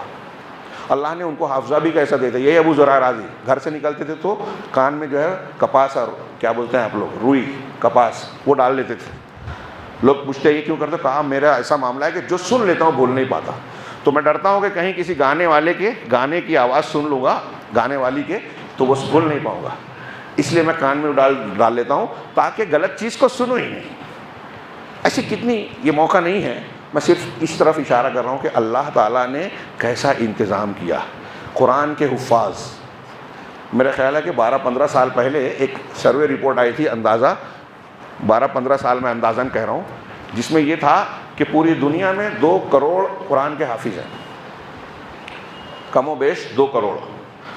اللہ نے ان کو حافظہ بھی کیسا دے دیا۔ یہ ابو ذرع رازی گھر سے نکلتے تھے تو کان میں جو ہے کپاس، اور کیا بولتے ہیں آپ لوگ، روئی، کپاس، وہ ڈال لیتے تھے۔ لوگ پوچھتے یہ کیوں کرتے؟ کہا میرا ایسا معاملہ ہے کہ جو سن لیتا ہوں بھول نہیں پاتا، تو میں ڈرتا ہوں کہ کہیں کسی گانے والے کے گانے کی آواز سن لوں گا، گانے والی کے، تو وہ بھول نہیں پاؤں گا، اس لیے میں کان میں ڈال لیتا ہوں تاکہ غلط چیز کو سنوں ہی نہیں۔ ایسی کتنی، یہ موقع نہیں ہے، میں صرف اس طرف اشارہ کر رہا ہوں کہ اللہ تعالیٰ نے کیسا انتظام کیا۔ قرآن کے حفاظ، میرا خیال ہے کہ 12-15 سال پہلے ایک سروے رپورٹ آئی تھی، اندازہ 12-15 سال میں اندازاً کہہ رہا ہوں، جس میں یہ تھا کہ پوری دنیا میں 2 کروڑ قرآن کے حافظ ہیں، کم و بیش 2 کروڑ،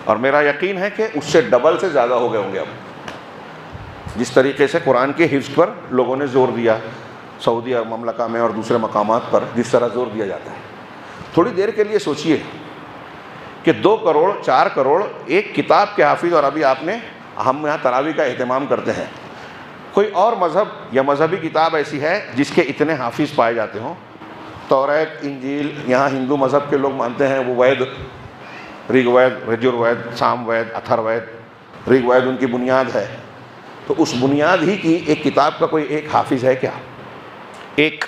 اور میرا یقین ہے کہ اس سے ڈبل سے زیادہ ہو گئے ہوں گے اب، جس طریقے سے قرآن کے حفظ پر لوگوں نے زور دیا، سعودی مملکہ میں اور دوسرے مقامات پر جس طرح زور دیا جاتا ہے۔ تھوڑی دیر کے لیے سوچئے کہ 2 کروڑ 4 کروڑ ایک کتاب کے حافظ، اور ابھی آپ نے، ہم یہاں تراویح کا اہتمام کرتے ہیں، کوئی اور مذہب یا مذہبی کتاب ایسی ہے جس کے اتنے حافظ پائے جاتے ہوں؟ توریت، انجیل، یہاں ہندو مذہب کے لوگ مانتے ہیں وہ وید، رگ وید، رجر وید، سام وید، اتھر وید، رگ وید ان کی بنیاد ہے، تو اس بنیاد ہی کی ایک کتاب کا کوئی ایک حافظ ہے کیا؟ ایک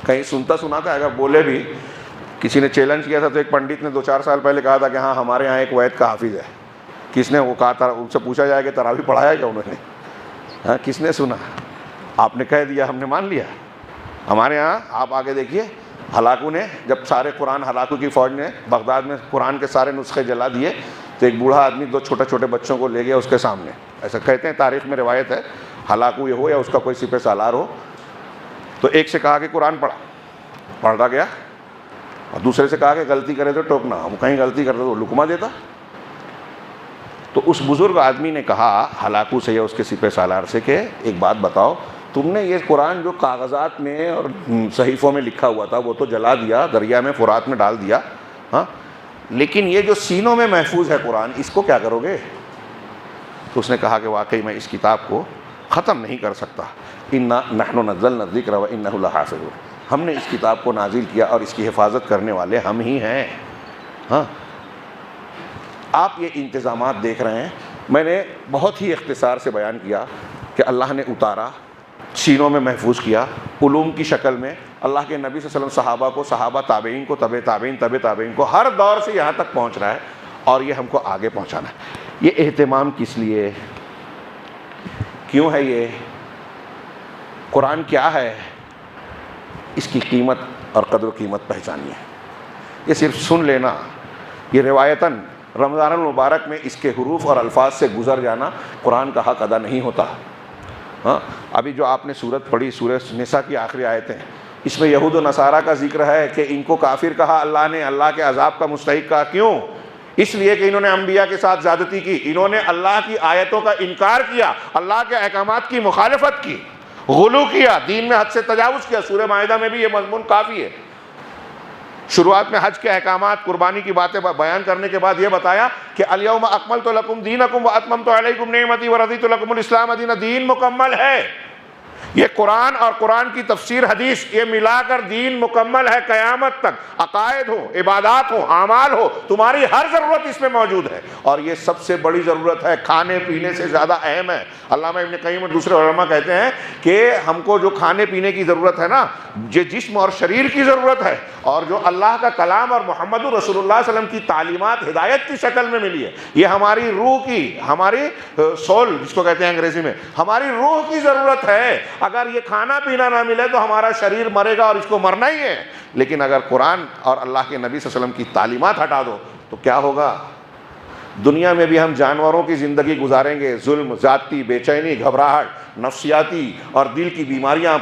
کہیں سنتا سناتا ہے، اگر بولے بھی، کسی نے چیلنج کیا تھا تو ایک پنڈت نے 2-4 سال پہلے کہا تھا کہ ہاں ہمارے ہاں ایک وید کا حافظ ہے۔ کس نے وہ کہا تھا؟ ان سے پوچھا جائے کہ تراویح پڑھایا کیا انہوں نے؟ ہاں، کس نے سنا؟ آپ نے کہہ دیا، ہم نے مان لیا۔ ہمارے ہاں آپ آگے دیکھیے، ہلاکو نے جب سارے قرآن، ہلاکو کی فوج نے بغداد میں قرآن کے سارے نسخے جلا دیے تو ایک بوڑھا آدمی 2 چھوٹے بچوں کو لے گیا اس کے سامنے، ایسا کہتے ہیں، تاریخ میں روایت ہے، ہلاکو یہ ہو یا اس کا کوئی سپہ سالار ہو، تو ایک سے کہا کہ قرآن پڑھا گیا، اور دوسرے سے کہا کہ غلطی کرے تو ٹوکنا، ہم کہیں غلطی کرتے تو لقمہ دیتا۔ تو اس بزرگ آدمی نے کہا ہلاکو سے یا اس کے سپہ سالار سے کہ ایک بات بتاؤ، تم نے یہ قرآن جو کاغذات میں اور صحیفوں میں لکھا ہوا تھا وہ تو جلا دیا، دریا میں، فرات میں ڈال دیا، ہاں، لیکن یہ جو سینوں میں محفوظ ہے قرآن، اس کو کیا کرو گے؟ تو اس نے کہا کہ واقعی میں اس کتاب کو ختم نہیں کر سکتا، انا نحن نزلنا الذکر وانہ لحافظ، ہم نے اس کتاب کو نازل کیا اور اس کی حفاظت کرنے والے ہم ہی ہیں۔ ہاں، آپ یہ انتظامات دیکھ رہے ہیں، میں نے بہت ہی اختصار سے بیان کیا کہ اللہ نے اتارا، سینوں میں محفوظ کیا، علوم کی شکل میں، اللہ کے نبی صلی اللہ علیہ وسلم صحابہ کو، صحابہ تابعین کو، تبع تابعین کو، ہر دور سے یہاں تک پہنچ رہا ہے، اور یہ ہم کو آگے پہنچانا ہے۔ یہ اہتمام کس لیے، کیوں ہے؟ یہ قرآن کیا ہے؟ اس کی قیمت اور قدر و قیمت پہچانیے. یہ صرف سن لینا، یہ روایتاً رمضان المبارک میں اس کے حروف اور الفاظ سے گزر جانا قرآن کا حق ادا نہیں ہوتا. ہاں، ابھی جو آپ نے سورت پڑھی، سورہ نساء کی آخری آیتیں، اس میں یہود و نصارہ کا ذکر ہے کہ ان کو کافر کہا اللہ نے، اللہ کے عذاب کا مستحق کہا. کیوں؟ اس لیے کہ انہوں نے انبیاء کے ساتھ زیادتی کی، انہوں نے اللہ کی آیتوں کا انکار کیا، اللہ کے احکامات کی مخالفت کی، غلو کیا، دین میں حد سے تجاوز کیا. سورہ مائدہ میں بھی یہ مضمون کافی ہے. شروعات میں حج کے احکامات، قربانی کی باتیں بیان کرنے کے بعد یہ بتایا کہ الیوم اکملت لکم دینکم واتممت علیکم نعمتی ورضیت لکم الاسلام دینا. دین مکمل ہے. یہ قرآن اور قرآن کی تفسیر حدیث یہ ملا کر دین مکمل ہے قیامت تک. عقائد ہو، عبادات ہو، اعمال ہو، تمہاری ہر ضرورت اس میں موجود ہے. اور یہ سب سے بڑی ضرورت ہے، کھانے پینے سے زیادہ اہم ہے. علامہ ابن قیم اور دوسرے علماء کہتے ہیں کہ ہم کو جو کھانے پینے کی ضرورت ہے نا، یہ جسم اور شریر کی ضرورت ہے، اور جو اللہ کا کلام اور محمد رسول اللہ صلی اللہ علیہ وسلم کی تعلیمات ہدایت کی شکل میں ملی ہے، یہ ہماری روح کی، ہماری سول جس کو کہتے ہیں انگریزی میں، ہماری روح کی ضرورت ہے. اگر یہ کھانا پینا نہ ملے تو ہمارا شریر مرے گا اور اس کو مرنا ہی ہے. لیکن اگر قرآن اور اللہ کے نبی صلی اللہ علیہ وسلم کی تعلیمات ہٹا دو تو کیا ہوگا؟ دنیا میں بھی ہم جانوروں کی زندگی گزاریں گے، ظلم، زیادتی، بے چینی، گھبراہٹ، نفسیاتی اور دل کی بیماریاں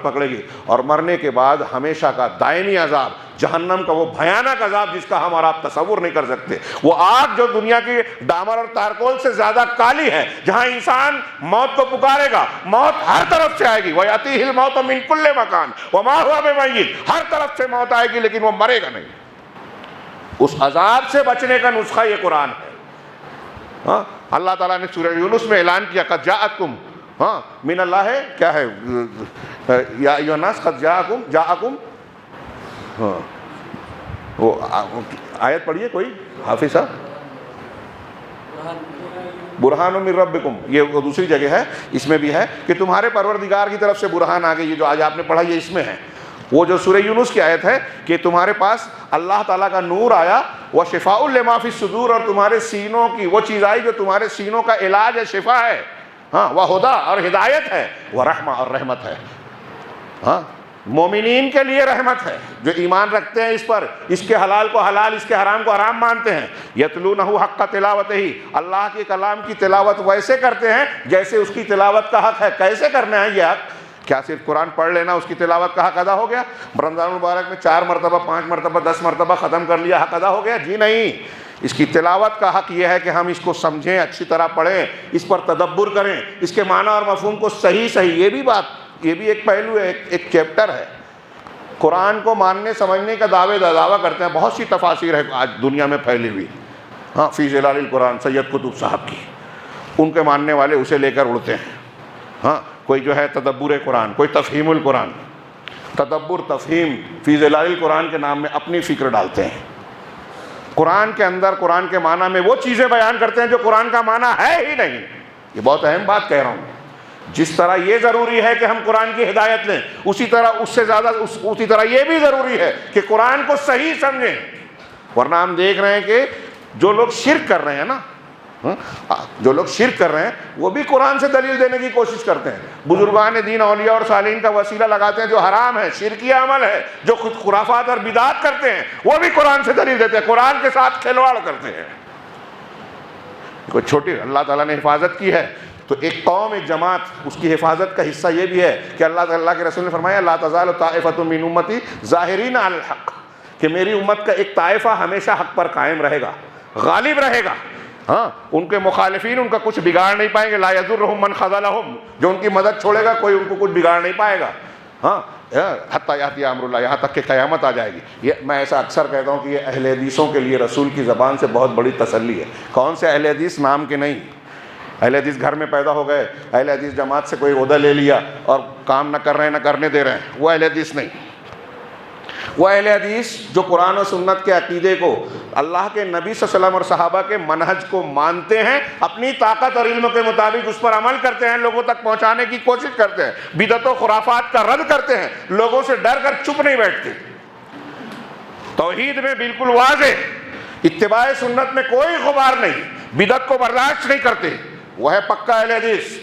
پکڑے گی، اور مرنے کے بعد ہمیشہ کا دائمی عذاب، جہنم کا وہ بھیانک عذاب جس کا ہم اور آپ تصور نہیں کر سکتے. وہ آگ جو دنیا کی ڈامر اور تارکول سے زیادہ کالی ہے، جہاں انسان موت کو پکارے گا، موت ہر طرف سے آئے گی. وَيَأْتِيهِ الْمَوْتُ مِنْ كُلِّ مَكَانٍ وَمَا هُوَ بِمَيِّتٍ. ہر طرف سے موت آئے گی لیکن وہ مرے گا نہیں. اس عذاب سے بچنے کا نسخہ یہ قرآن ہے. ہاں، اللہ تعالیٰ نے سورہ یونس میں اعلان کیا قد جاءتکم، ہاں من اللہ ہے کیا ہے، یا ایھا الناس قد جاءکم. ہاں، وہ آیت پڑھیے کوئی حافظ صاحب. برہان من ربکم، یہ وہ دوسری جگہ ہے، اس میں بھی ہے کہ تمہارے پروردگار کی طرف سے برہان آ گئی. یہ جو آج آپ نے پڑھا یہ اس میں ہے. وہ جو سورہ یونس کی آیت ہے کہ تمہارے پاس اللہ تعالیٰ کا نور آیا، وَشِفَاءٌ لِمَا فِی الصُّدُورِ، اور تمہارے سینوں کی وہ چیز آئی جو تمہارے سینوں کا علاج ہے، شفا ہے. ہاں، وَہُدیٰ، اور ہدایت ہے، وَرَحْمَۃٌ، اور رحمت ہے. ہاں، مومنین کے لیے رحمت ہے جو ایمان رکھتے ہیں اس پر، اس کے حلال کو حلال، اس کے حرام کو حرام مانتے ہیں. یتلونہ حق تلاوتہ، اللہ کے کلام کی تلاوت ویسے کرتے ہیں جیسے اس کی تلاوت کا حق ہے. کیسے کرنا ہے یہ حق؟ کیا صرف قرآن پڑھ لینا اس کی تلاوت کا حق ادا ہو گیا؟ رمضان المبارک میں 4 مرتبہ 5 مرتبہ 10 مرتبہ ختم کر لیا، حق ادا ہو گیا؟ جی نہیں. اس کی تلاوت کا حق یہ ہے کہ ہم اس کو سمجھیں، اچھی طرح پڑھیں، اس پر تدبر کریں، اس کے معنی اور مفہوم کو صحیح یہ بھی بات، یہ بھی ایک پہلو ہے، ایک چیپٹر ہے. قرآن کو ماننے سمجھنے کا دعویٰ کرتے ہیں. بہت سی تفاسیر ہے آج دنیا میں پھیلی ہوئی. ہاں، فی ظلال القرآن سید قطب صاحب کی، ان کے ماننے والے اسے لے کر اڑتے ہیں. ہاں، کوئی جو ہے تدبر قرآن، کوئی تفہیم القرآن، تدبر تفہیم فی ظلال القرآن کے نام میں اپنی فکر ڈالتے ہیں. قرآن کے اندر قرآن کے معنی میں وہ چیزیں بیان کرتے ہیں جو قرآن کا معنی ہے ہی نہیں. یہ بہت اہم بات کہہ رہا ہوں. جس طرح یہ ضروری ہے کہ ہم قرآن کی ہدایت لیں، اسی طرح اس سے زیادہ اسی طرح یہ بھی ضروری ہے کہ قرآن کو صحیح سمجھیں. ورنہ ہم دیکھ رہے ہیں کہ جو لوگ شرک کر رہے ہیں نا، جو لوگ شرک کر رہے ہیں وہ بھی قرآن سے دلیل دینے کی کوشش کرتے ہیں. بزرگان دین، اولیاء اور صالحین کا وسیلہ لگاتے ہیں جو حرام ہے، شرکی عمل ہے، جو خود خرافات اور بدعات کرتے ہیں، وہ بھی قرآن سے دلیل دیتے ہیں، قرآن کے ساتھ کھلواڑ کرتے ہیں. کوئی چھوٹی اللہ تعالیٰ نے حفاظت کی ہے تو ایک قوم، ایک جماعت، اس کی حفاظت کا حصہ یہ بھی ہے کہ اللہ کے رسول نے فرمایا لا تزال طائفۃ من امتی ظاہرین علی الحق، کہ میری امت کا ایک طائفہ ہمیشہ حق پر قائم رہے گا، غالب رہے گا. ہاں، ان کے مخالفین ان کا کچھ بگاڑ نہیں پائیں گے. لا یضرهم من خذلهم، جو ان کی مدد چھوڑے گا کوئی ان کو کچھ بگاڑ نہیں پائے گا. ہاں، حتی یاتی امر اللہ، یہاں تک کہ قیامت آ جائے گی. یہ میں ایسا اکثر کہتا ہوں کہ یہ اہل حدیثوں کے لیے رسول کی زبان سے بہت بڑی تسلی ہے. کون سے اہل حدیث؟ نام کے نہیں. اہل حدیث گھر میں پیدا ہو گئے، اہل حدیث جماعت سے کوئی عہدہ لے لیا اور کام نہ کر رہے ہیں نہ کرنے دے رہے ہیں، وہ اہل حدیث نہیں. وہ اہل حدیث جو قرآن و سنت کے عقیدے کو، اللہ کے نبی صلی اللہ علیہ وسلم اور صحابہ کے منہج کو مانتے ہیں، اپنی طاقت اور علم کے مطابق اس پر عمل کرتے ہیں، لوگوں تک پہنچانے کی کوشش کرتے ہیں، بدعت و خرافات کا رد کرتے ہیں، لوگوں سے ڈر کر چپ نہیں بیٹھتے. توحید میں بالکل واضح، اتباع سنت میں کوئی غبار نہیں، بدعت کو برداشت نہیں کرتے، وہ ہے پکا اہل حدیث.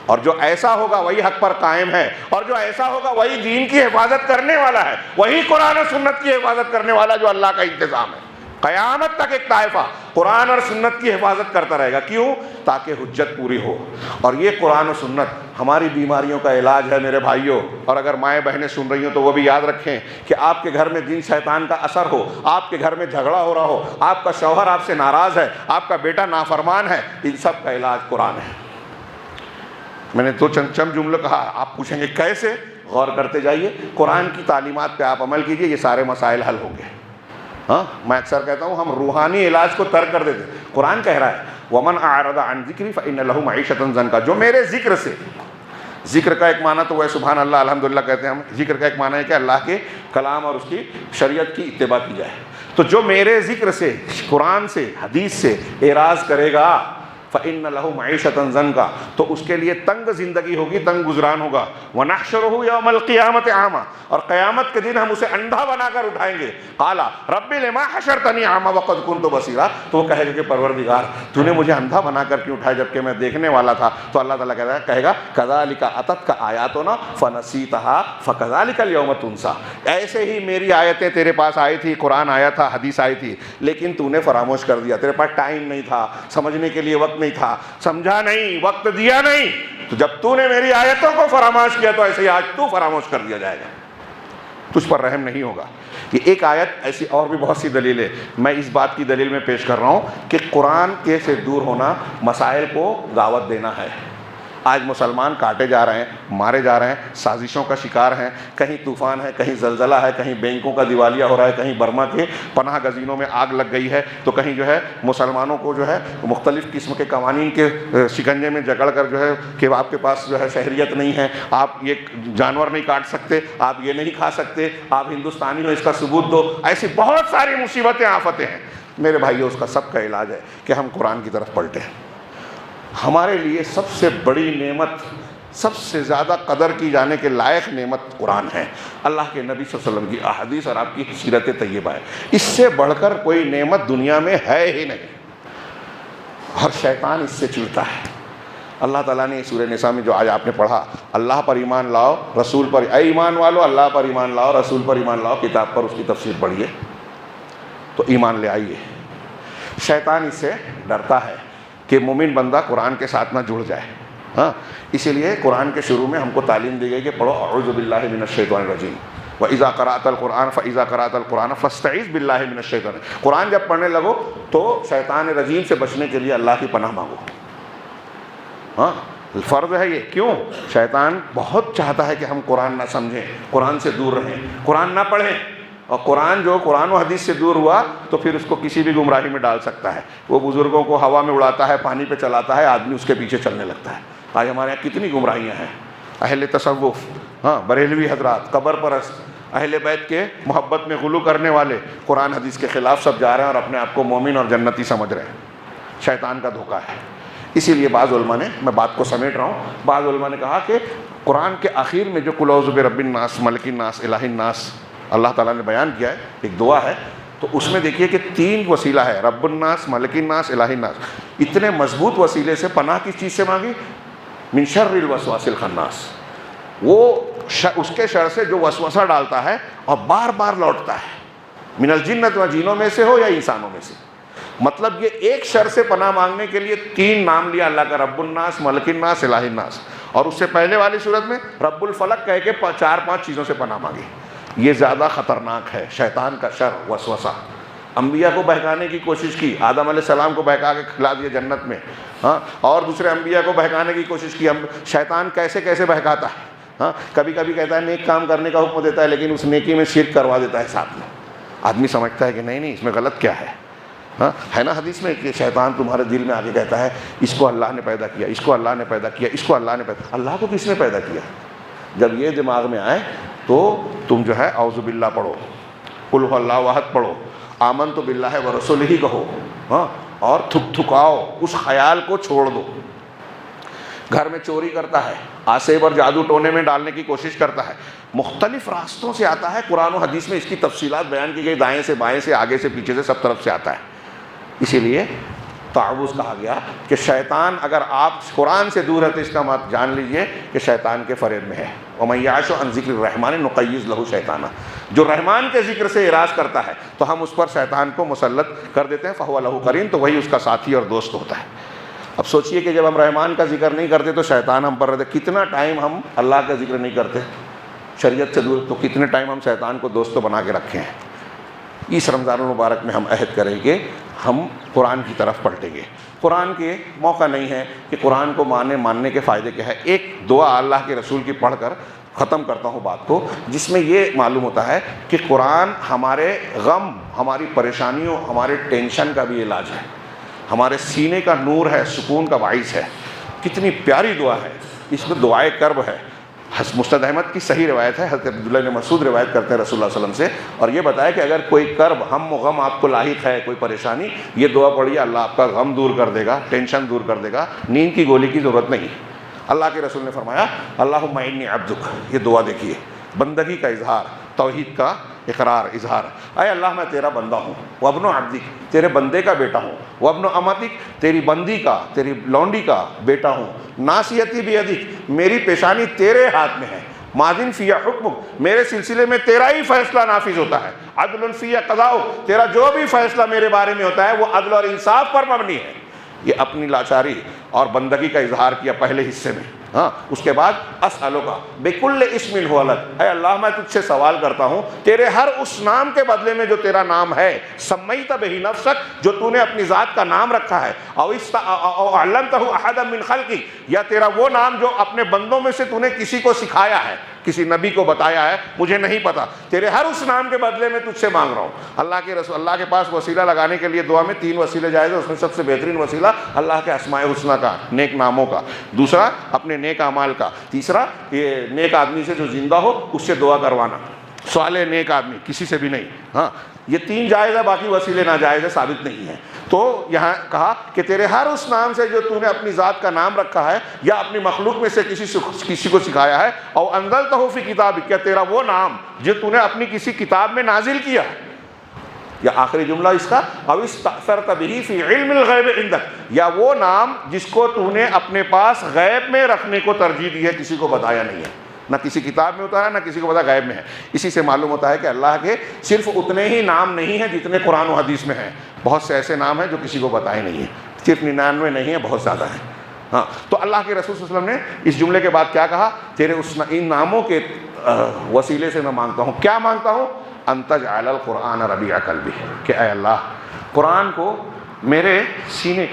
اور جو ایسا ہوگا وہی حق پر قائم ہے، اور جو ایسا ہوگا وہی دین کی حفاظت کرنے والا ہے، وہی قرآن و سنت کی حفاظت کرنے والا جو اللہ کا انتظام ہے۔ قیامت تک ایک طائفہ قرآن اور سنت کی حفاظت کرتا رہے گا، کیوں؟ تاکہ حجت پوری ہو۔ اور یہ قرآن و سنت ہماری بیماریوں کا علاج ہے میرے بھائیوں۔ اور اگر مائیں بہنیں سن رہی ہوں تو وہ بھی یاد رکھیں کہ آپ کے گھر میں جن شیطان کا اثر ہو، آپ کے گھر میں جھگڑا ہو رہا ہو، آپ کا شوہر آپ سے ناراض ہے، آپ کا بیٹا نافرمان ہے، ان سب کا علاج قرآن ہے۔ میں نے تو چند جملے کہا، آپ پوچھیں گے کیسے؟ غور کرتے جائیے، قرآن کی تعلیمات پہ آپ عمل کیجئے، یہ سارے مسائل حل ہوں گے۔ ہاں، میں اکثر کہتا ہوں ہم روحانی علاج کو ترک کر دیتے۔ قرآن کہہ رہا ہے وَمَنْ أَعْرَضَ عَنْ ذِكْرِي فَإِنَّ لَهُ مَعِيشَةً ضَنْكًا، جو میرے ذکر سے، ذکر کا ایک معنی تو وہ سبحان اللہ الحمدللہ کہتے ہیں ہم، ذکر کا ایک معنی ہے کہ اللہ کے کلام اور اس کی شریعت کی اتباع کی جائے۔ تو جو میرے ذکر سے، قرآن سے، حدیث سے اعراض کرے گا فَإِنَّ لَهُ مَعِيشَةً ضَنْكًا، تو اس کے لیے تنگ زندگی ہوگی، تنگ گزران ہوگا۔ وَنَحْشُرُهُ يَوْمَ الْقِيَامَةِ أَعْمَىٰ، اور قیامت کے دن ہم اسے اندھا بنا کر اٹھائیں گے۔ قَالَ رَبِّ لِمَا حَشَرْتَنِي أَعْمَىٰ وَقَدْ كُنتُ بَصِيرًا، تو وہ کہے گا کہ پروردگار تو نے مجھے اندھا بنا کر کیوں اٹھایا جبکہ میں دیکھنے والا تھا؟ تو اللہ تعالیٰ کہے گا كَذَٰلِكَ أَتَتْكَ آيَاتُنَا فَنَسِيتَهَا فَكَذَٰلِكَ الْيَوْمَ تُنسَىٰ، ایسے ہی میری آیتیں تیرے پاس آئی تھی، قرآن آیا تھا، حدیث آئی تھی، لیکن تو نے فراموش کر دیا، تیرے پاس ٹائم نہیں تھا، سمجھنے کے لیے وقت نہیں تھا، سمجھا نہیں، وقت دیا نہیں۔ تو جب تو نے میری آیتوں کو فراموش کیا تو ایسے ہی آج تو فراموش کر دیا جائے گا، تجھ پر رحم نہیں ہوگا۔ یہ ایک آیت، ایسی اور بھی بہت سی دلیلیں میں اس بات کی دلیل میں پیش کر رہا ہوں کہ قرآن کے سے دور ہونا مسائل کو دعوت دینا ہے۔ آج مسلمان کاٹے جا رہے ہیں، مارے جا رہے ہیں، سازشوں کا شکار ہیں، کہیں طوفان ہے، کہیں زلزلہ ہے، کہیں بینکوں کا دیوالیہ ہو رہا ہے، کہیں برما کے پناہ گزینوں میں آگ لگ گئی ہے، تو کہیں جو ہے مسلمانوں کو جو ہے مختلف قسم کے قوانین کے شکنجے میں جکڑ کر جو ہے کہ آپ کے پاس جو ہے شہریت نہیں ہے، آپ یہ جانور نہیں کاٹ سکتے، آپ یہ نہیں کھا سکتے، آپ ہندوستانی ہو اس کا ثبوت دو، ایسی بہت ساری مصیبتیں آفتیں ہیں۔ میرے بھائیو، اس کا سب کا علاج ہے کہ ہم قرآن کی طرف پلٹیں۔ ہمارے لیے سب سے بڑی نعمت، سب سے زیادہ قدر کی جانے کے لائق نعمت قرآن ہے، اللہ کے نبی صلی اللہ علیہ وسلم کی احادیث اور آپ کی سیرت طیبہ ہے۔ اس سے بڑھ کر کوئی نعمت دنیا میں ہے ہی نہیں، اور شیطان اس سے چڑھتا ہے۔ اللہ تعالیٰ نے سورہ نساء میں جو آج آپ نے پڑھا، اللہ پر ایمان لاؤ، رسول پر، اے ایمان والو اللہ پر ایمان لاؤ، رسول پر ایمان لاؤ، کتاب پر اس کی تفسیر پڑھیے تو ایمان لے آئیے۔ شیطان اس سے ڈرتا ہے کہ مومن بندہ قرآن کے ساتھ نہ جڑ جائے۔ ہاں، اسی لیے قرآن کے شروع میں ہم کو تعلیم دی گئی کہ پڑھو اعوذ باللہ من الشیطان الرجیم، وَإِذَا قَرَأْتَ الْقُرْآنَ فَإِذَا قَرَأْتَ الْقُرْآنَ فَاسْتَعِذْ بِاللَّهِ مِنَ الشَّيْطَانِ، قرآن جب پڑھنے لگو تو شیطان رجیم سے بچنے کے لیے اللہ کی پناہ مانگو۔ ہاں، فرض ہے یہ۔ کیوں؟ شیطان بہت چاہتا ہے کہ ہم قرآن نہ سمجھیں، قرآن سے دور رہیں، قرآن نہ پڑھیں، اور قرآن و حدیث سے دور ہوا تو پھر اس کو کسی بھی گمراہی میں ڈال سکتا ہے۔ وہ بزرگوں کو ہوا میں اڑاتا ہے، پانی پہ چلاتا ہے، آدمی اس کے پیچھے چلنے لگتا ہے۔ آج ہمارے یہاں کتنی گمراہیاں ہیں، اہل تصوف، ہاں، بریلوی حضرات، قبر پرست، اہل بیت کے محبت میں غلو کرنے والے قرآن حدیث کے خلاف سب جا رہے ہیں اور اپنے آپ کو مومن اور جنتی سمجھ رہے ہیں۔ شیطان کا دھوکہ ہے۔ اسی لیے بعض علماء نے، میں بات کو سمیٹ رہا ہوں، بعض علماء نے کہا کہ قرآن کے آخر میں جو قل اعوذ برب الناس، ملک الناس، الہ الناس اللہ تعالیٰ نے بیان کیا ہے، ایک دعا ہے، تو اس میں دیکھیے کہ 3 وسیلہ ہے، رب الناس، ملک الناس، الہ الناس۔ اتنے مضبوط وسیلے سے پناہ کس چیز سے مانگی؟ من شر الوسواس الخناس، وہ اس کے شر سے جو وسوسہ ڈالتا ہے اور بار بار لوٹتا ہے، من الجنت و جینوں میں سے ہو یا انسانوں میں سے۔ مطلب یہ ایک شر سے پناہ مانگنے کے لیے 3 نام لیا اللہ کا، رب الناس، ملک الناس، الہ الناس، اور اس سے پہلے والی صورت میں رب الفلق کہہ کے 4-5 چیزوں سے پناہ مانگی۔ یہ زیادہ خطرناک ہے، شیطان کا شر، وسوسہ۔ انبیاء کو بہکانے کی کوشش کی، آدم علیہ السلام کو بہکا کے کھلا دیا جنت میں، ہاں، اور دوسرے انبیاء کو بہکانے کی کوشش کی۔ شیطان کیسے کیسے بہکاتا ہے، ہاں، کبھی کبھی کہتا ہے نیک کام کرنے کا حکم دیتا ہے لیکن اس نیکی میں شرک کروا دیتا ہے ساتھ میں۔ آدمی سمجھتا ہے کہ نہیں اس میں غلط کیا ہے، ہاں، ہے نا حدیث میں کہ شیطان تمہارے دل میں آگے کہتا ہے اس کو اللہ نے پیدا کیا، اس کو اللہ نے پیدا کیا، اس کو اللہ نے پیدا۔ اللہ کو کس نے پیدا کیا؟ جب یہ دماغ میں آئے تو تم جو ہے اعوذ باللہ پڑھو، قل هو اللہ احد پڑھو، آمنت باللہ ورسولہ کہو، ہاں، اور تھکاؤ، اس خیال کو چھوڑ دو۔ گھر میں چوری کرتا ہے، آسیب اور جادو ٹونے میں ڈالنے کی کوشش کرتا ہے، مختلف راستوں سے آتا ہے، قرآن و حدیث میں اس کی تفصیلات بیان کی گئی، دائیں سے بائیں سے، آگے سے پیچھے سے، سب طرف سے آتا ہے۔ اسی لیے تعوذ کہا گیا کہ شیطان اگر آپ قرآن سے دور ہے تو اس کا مت جان لیجئے کہ شیطان کے فریب میں ہے. وَمَن يَعْشُ عَن ذِكْرِ الرَّحْمَنِ نُقَيِّضْ لَهُ شَيْطَانًا، جو رحمان کے ذکر سے اعراض کرتا ہے تو ہم اس پر شیطان کو مسلط کر دیتے ہیں. فَهُوَ لَهُ قَرِينٌ، تو وہی اس کا ساتھی اور دوست ہوتا ہے. اب سوچئے کہ جب ہم رحمان کا ذکر نہیں کرتے تو شیطان ہم پر رہتے. کتنا ٹائم ہم اللہ کا ذکر نہیں کرتے شریعت سے دور، تو کتنے ٹائم ہم شیطان کو دوست بنا کے رکھے ہیں. اس رمضان المبارک میں ہم عہد کریں گے ہم قرآن کی طرف پلٹیں گے. قرآن کے موقع نہیں ہے کہ قرآن کو ماننے کے فائدے کیا ہے. ایک دعا اللہ کے رسول کی پڑھ کر ختم کرتا ہوں بات کو، جس میں یہ معلوم ہوتا ہے کہ قرآن ہمارے غم، ہماری پریشانیوں، ہمارے ٹینشن کا بھی علاج ہے، ہمارے سینے کا نور ہے، سکون کا باعث ہے. کتنی پیاری دعا ہے. اس میں دعائے کرب ہے. مستد احمد کی صحیح روایت ہے، حضرت عبداللہ بن مسعود روایت کرتے ہیں رسول اللہ صلی اللہ علیہ وسلم سے، اور یہ بتایا کہ اگر کوئی کرب، ہم و غم آپ کو لاحق ہے، کوئی پریشانی، یہ دعا پڑھیے، اللہ آپ کا غم دور کر دے گا، ٹینشن دور کر دے گا، نیند کی گولی کی ضرورت نہیں. اللہ کے رسول نے فرمایا اللہم انی عبدک، یہ دعا دیکھیے، بندگی کا اظہار، توحید کا اقرار، اظہار. اے اللہ میں تیرا بندہ ہوں، وابن عبدک، تیرے بندے کا بیٹا ہوں، وابن امتک، تیری بندی کا، تیری لونڈی کا بیٹا ہوں. ناصیتی بیدک، میری پیشانی تیرے ہاتھ میں ہے. ماضٍ فی حکمک، میرے سلسلے میں تیرا ہی فیصلہ نافذ ہوتا ہے. عدل فی قضاؤک، تیرا جو بھی فیصلہ میرے بارے میں ہوتا ہے وہ عدل اور انصاف پر مبنی ہے. یہ اپنی لاچاری اور بندگی کا اظہار کیا پہلے حصے میں. اس کے بعد اسألک بکل اسم هو لک، اے اللہ میں تجھ سے سوال کرتا ہوں تیرے ہر اس نام کے بدلے میں جو تیرا نام ہے، سمیت بہ نفسک، جو تو نے اپنی ذات کا نام رکھا ہے، او علمتہ احدا من خلقک، یا تیرا وہ نام جو اپنے بندوں میں سے تو نے کسی کو سکھایا ہے، کسی نبی کو بتایا ہے، مجھے نہیں پتا. تیرے ہر اس نام کے بدلے میں تجھ سے مانگ رہا ہوں. اللہ کے رسول، اللہ کے پاس وسیلہ لگانے کے لیے دعا میں 3 وسیلے جائز ہیں. اس میں سب سے بہترین وسیلہ اللہ کے اسماء الحسنی کا، نیک ناموں کا. دوسرا اپنے نیک اعمال کا. تیسرا یہ نیک آدمی سے جو زندہ ہو اس سے دعا کروانا. صالح نیک آدمی، کسی سے بھی نہیں. یہ 3 جائز ہے، باقی وسیلے ناجائز ہے، ثابت نہیں ہیں. تو یہاں کہا کہ تیرے ہر اس نام سے جو تو نے اپنی ذات کا نام رکھا ہے یا اپنی مخلوق میں سے کسی کو سکھایا ہے، او انزلتہ فی کتابک، کیا تیرا وہ نام جو تو نے اپنی کسی کتاب میں نازل کیا ہے. یا آخری جملہ اس کا، او استأثرت بہ فی علم الغیب عندک، یا وہ نام جس کو تو نے اپنے پاس غیب میں رکھنے کو ترجیح دی ہے، کسی کو بتایا نہیں ہے، نہ کسی کتاب میں اتارا، نہ کسی کو پتا، غیب میں ہے. اسی سے معلوم ہوتا ہے کہ اللہ کے صرف اتنے ہی نام نہیں ہیں جتنے قرآن و حدیث میں ہیں. بہت سے ایسے نام ہیں جو کسی کو بتائے نہیں ہیں، صرف 99 نہیں ہیں، بہت زیادہ ہیں. تو اللہ کے رسول صلی اللہ علیہ وسلم نے اس جملے کے بعد کیا کہا؟ تیرے ان ناموں کے وسیلے سے میں مانگتا ہوں. کیا مانگتا ہوں؟ ان تجعل القرآن ربیع قلبی، کہ اے اللہ قرآن کو میرے سینے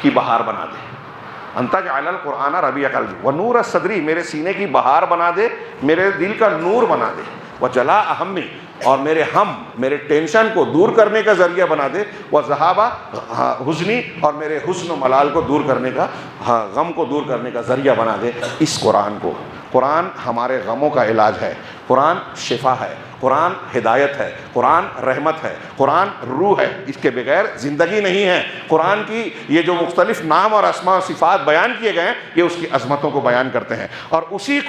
کی بہار بنا دے. ان تجعل القرآن ربیع قلبی ونور صدری، میرے سینے کی بہار بنا دے، میرے دل کا نور بنا دے. وجلاء ہمی، اور میرے ٹینشن کو دور کرنے کا ذریعہ بنا دے. وذہاب حزنی، اور میرے حزن و ملال کو دور کرنے کا، غم کو دور کرنے کا ذریعہ بنا دے. اس قرآن کو، قرآن ہمارے غموں کا علاج ہے، قرآن شفا ہے، قرآن ہدایت ہے، قرآن رحمت ہے، قرآن روح ہے. اس کے بغیر زندگی نہیں ہے. قرآن کی یہ جو مختلف نام اور اسماء و صفات بیان کیے گئے ہیں، یہ اس کی عظمتوں کو بیان کرتے ہیں. اور اسی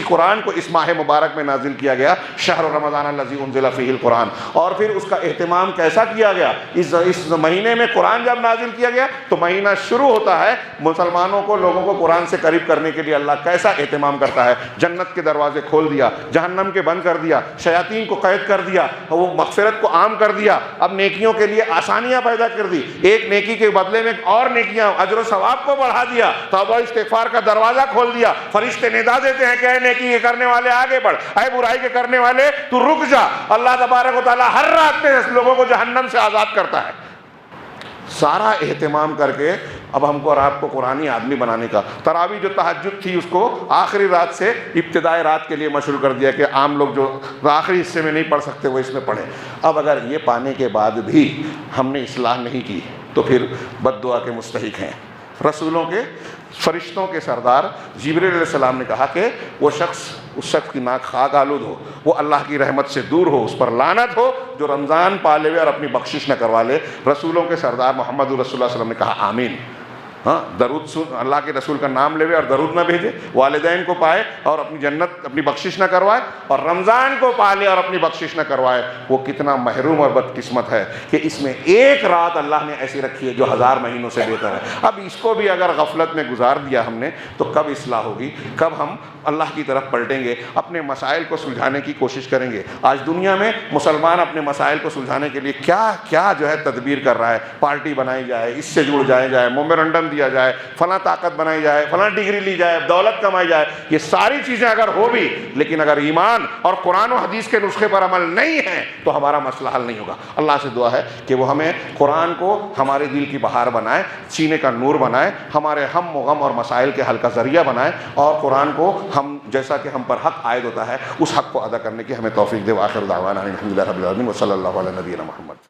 قرآن کو اس ماہ مبارک میں نازل کیا گیا، شہر رمضان الذی انزل فیہ القرآن. اور پھر اس کا اہتمام کیسا کیا گیا؟ اس مہینے میں قرآن جب نازل کیا گیا تو مہینہ شروع ہوتا ہے، مسلمانوں کو، لوگوں کو قرآن سے قریب کرنے کے لیے اللہ کیسا اہتمام کرتا ہے. جنت کے دروازے کھول دیا، جہنم کے بند کر دیا، شیاطین کو قید کر دیا، وہ مغفرت کو عام کر دیا. اب نیکیوں کے لیے آسانیاں پیدا کر دی، ایک نیکی کے بدلے میں اور نیکیاں، اجر و ثواب کو بڑھا دیا، توبہ استغفار کا دروازہ کھول دیا. فرشتے ندا دیتے ہیں کہ اے نیکی کے کرنے والے آگے بڑھ، اے برائی کے کرنے والے تو رک جا. اللہ تبارک و تعالیٰ ہر رات میں لوگوں کو جہنم سے آزاد کرتا ہے. سارا اہتمام کر کے اب ہم کو اور آپ کو قرآنی آدمی بنانے کا. تراویح جو تہجد تھی اس کو آخری رات سے ابتدائی رات کے لیے مشروع کر دیا کہ عام لوگ جو آخری حصے میں نہیں پڑھ سکتے وہ اس میں پڑھیں. اب اگر یہ پانے کے بعد بھی ہم نے اصلاح نہیں کی تو پھر بد دعا کے مستحق ہیں. رسولوں کے، فرشتوں کے سردار جبریل علیہ السلام نے کہا کہ اس شخص کی ناک خاک آلود ہو، وہ اللہ کی رحمت سے دور ہو، اس پر لعنت ہو جو رمضان پالے ہوئے اور اپنی بخشش نہ کروا لے. رسولوں کے سردار محمد رسول اللہ صلی اللہ علیہ وسلم نے کہا آمین. ہاں درود سن اللہ کے رسول کا نام لے اور درود نہ بھیجے، والدین کو پائے اور اپنی جنت اپنی بخشش نہ کروائے، اور رمضان کو پالے اور اپنی بخشش نہ کروائے، وہ کتنا محروم اور بدقسمت ہے کہ اس میں ایک رات اللہ نے ایسی رکھی ہے جو 1000 مہینوں سے بہتر ہے۔ اب اس کو بھی اگر غفلت میں گزار دیا ہم نے تو کب اصلاح ہوگی، کب ہم اللہ کی طرف پلٹیں گے، اپنے مسائل کو سلجھانے کی کوشش کریں گے۔ آج دنیا میں مسلمان اپنے مسائل کو سلجھانے کے لیے کیا کیا جو ہے تدبیر کر رہا ہے، پارٹی بنائی جائے، اس سے جڑ جائے مومرنڈم دیا جائے، فلاں طاقت بنائی جائے، فلاں ڈگری لی جائے، دولت کمائی جائے۔ یہ ساری چیزیں اگر ہو بھی، لیکن اگر ایمان اور قرآن و حدیث کے نسخے پر عمل نہیں ہے تو ہمارا مسئلہ حل نہیں ہوگا۔ اللہ سے دعا ہے کہ وہ ہمیں قرآن کو ہمارے دل کی بہار بنائے، سینے کا نور بنائے، ہمارے ہم و غم اور مسائل کے حل کا ذریعہ بنائے، اور قرآن کو ہم جیسا کہ ہم پر حق عائد ہوتا ہے اس حق کو ادا کرنے کی ہمیں توفیق دے۔ وآخر دعوانا الحمد للہ رب العالمین، وصلی اللہ علی نبینا محمد۔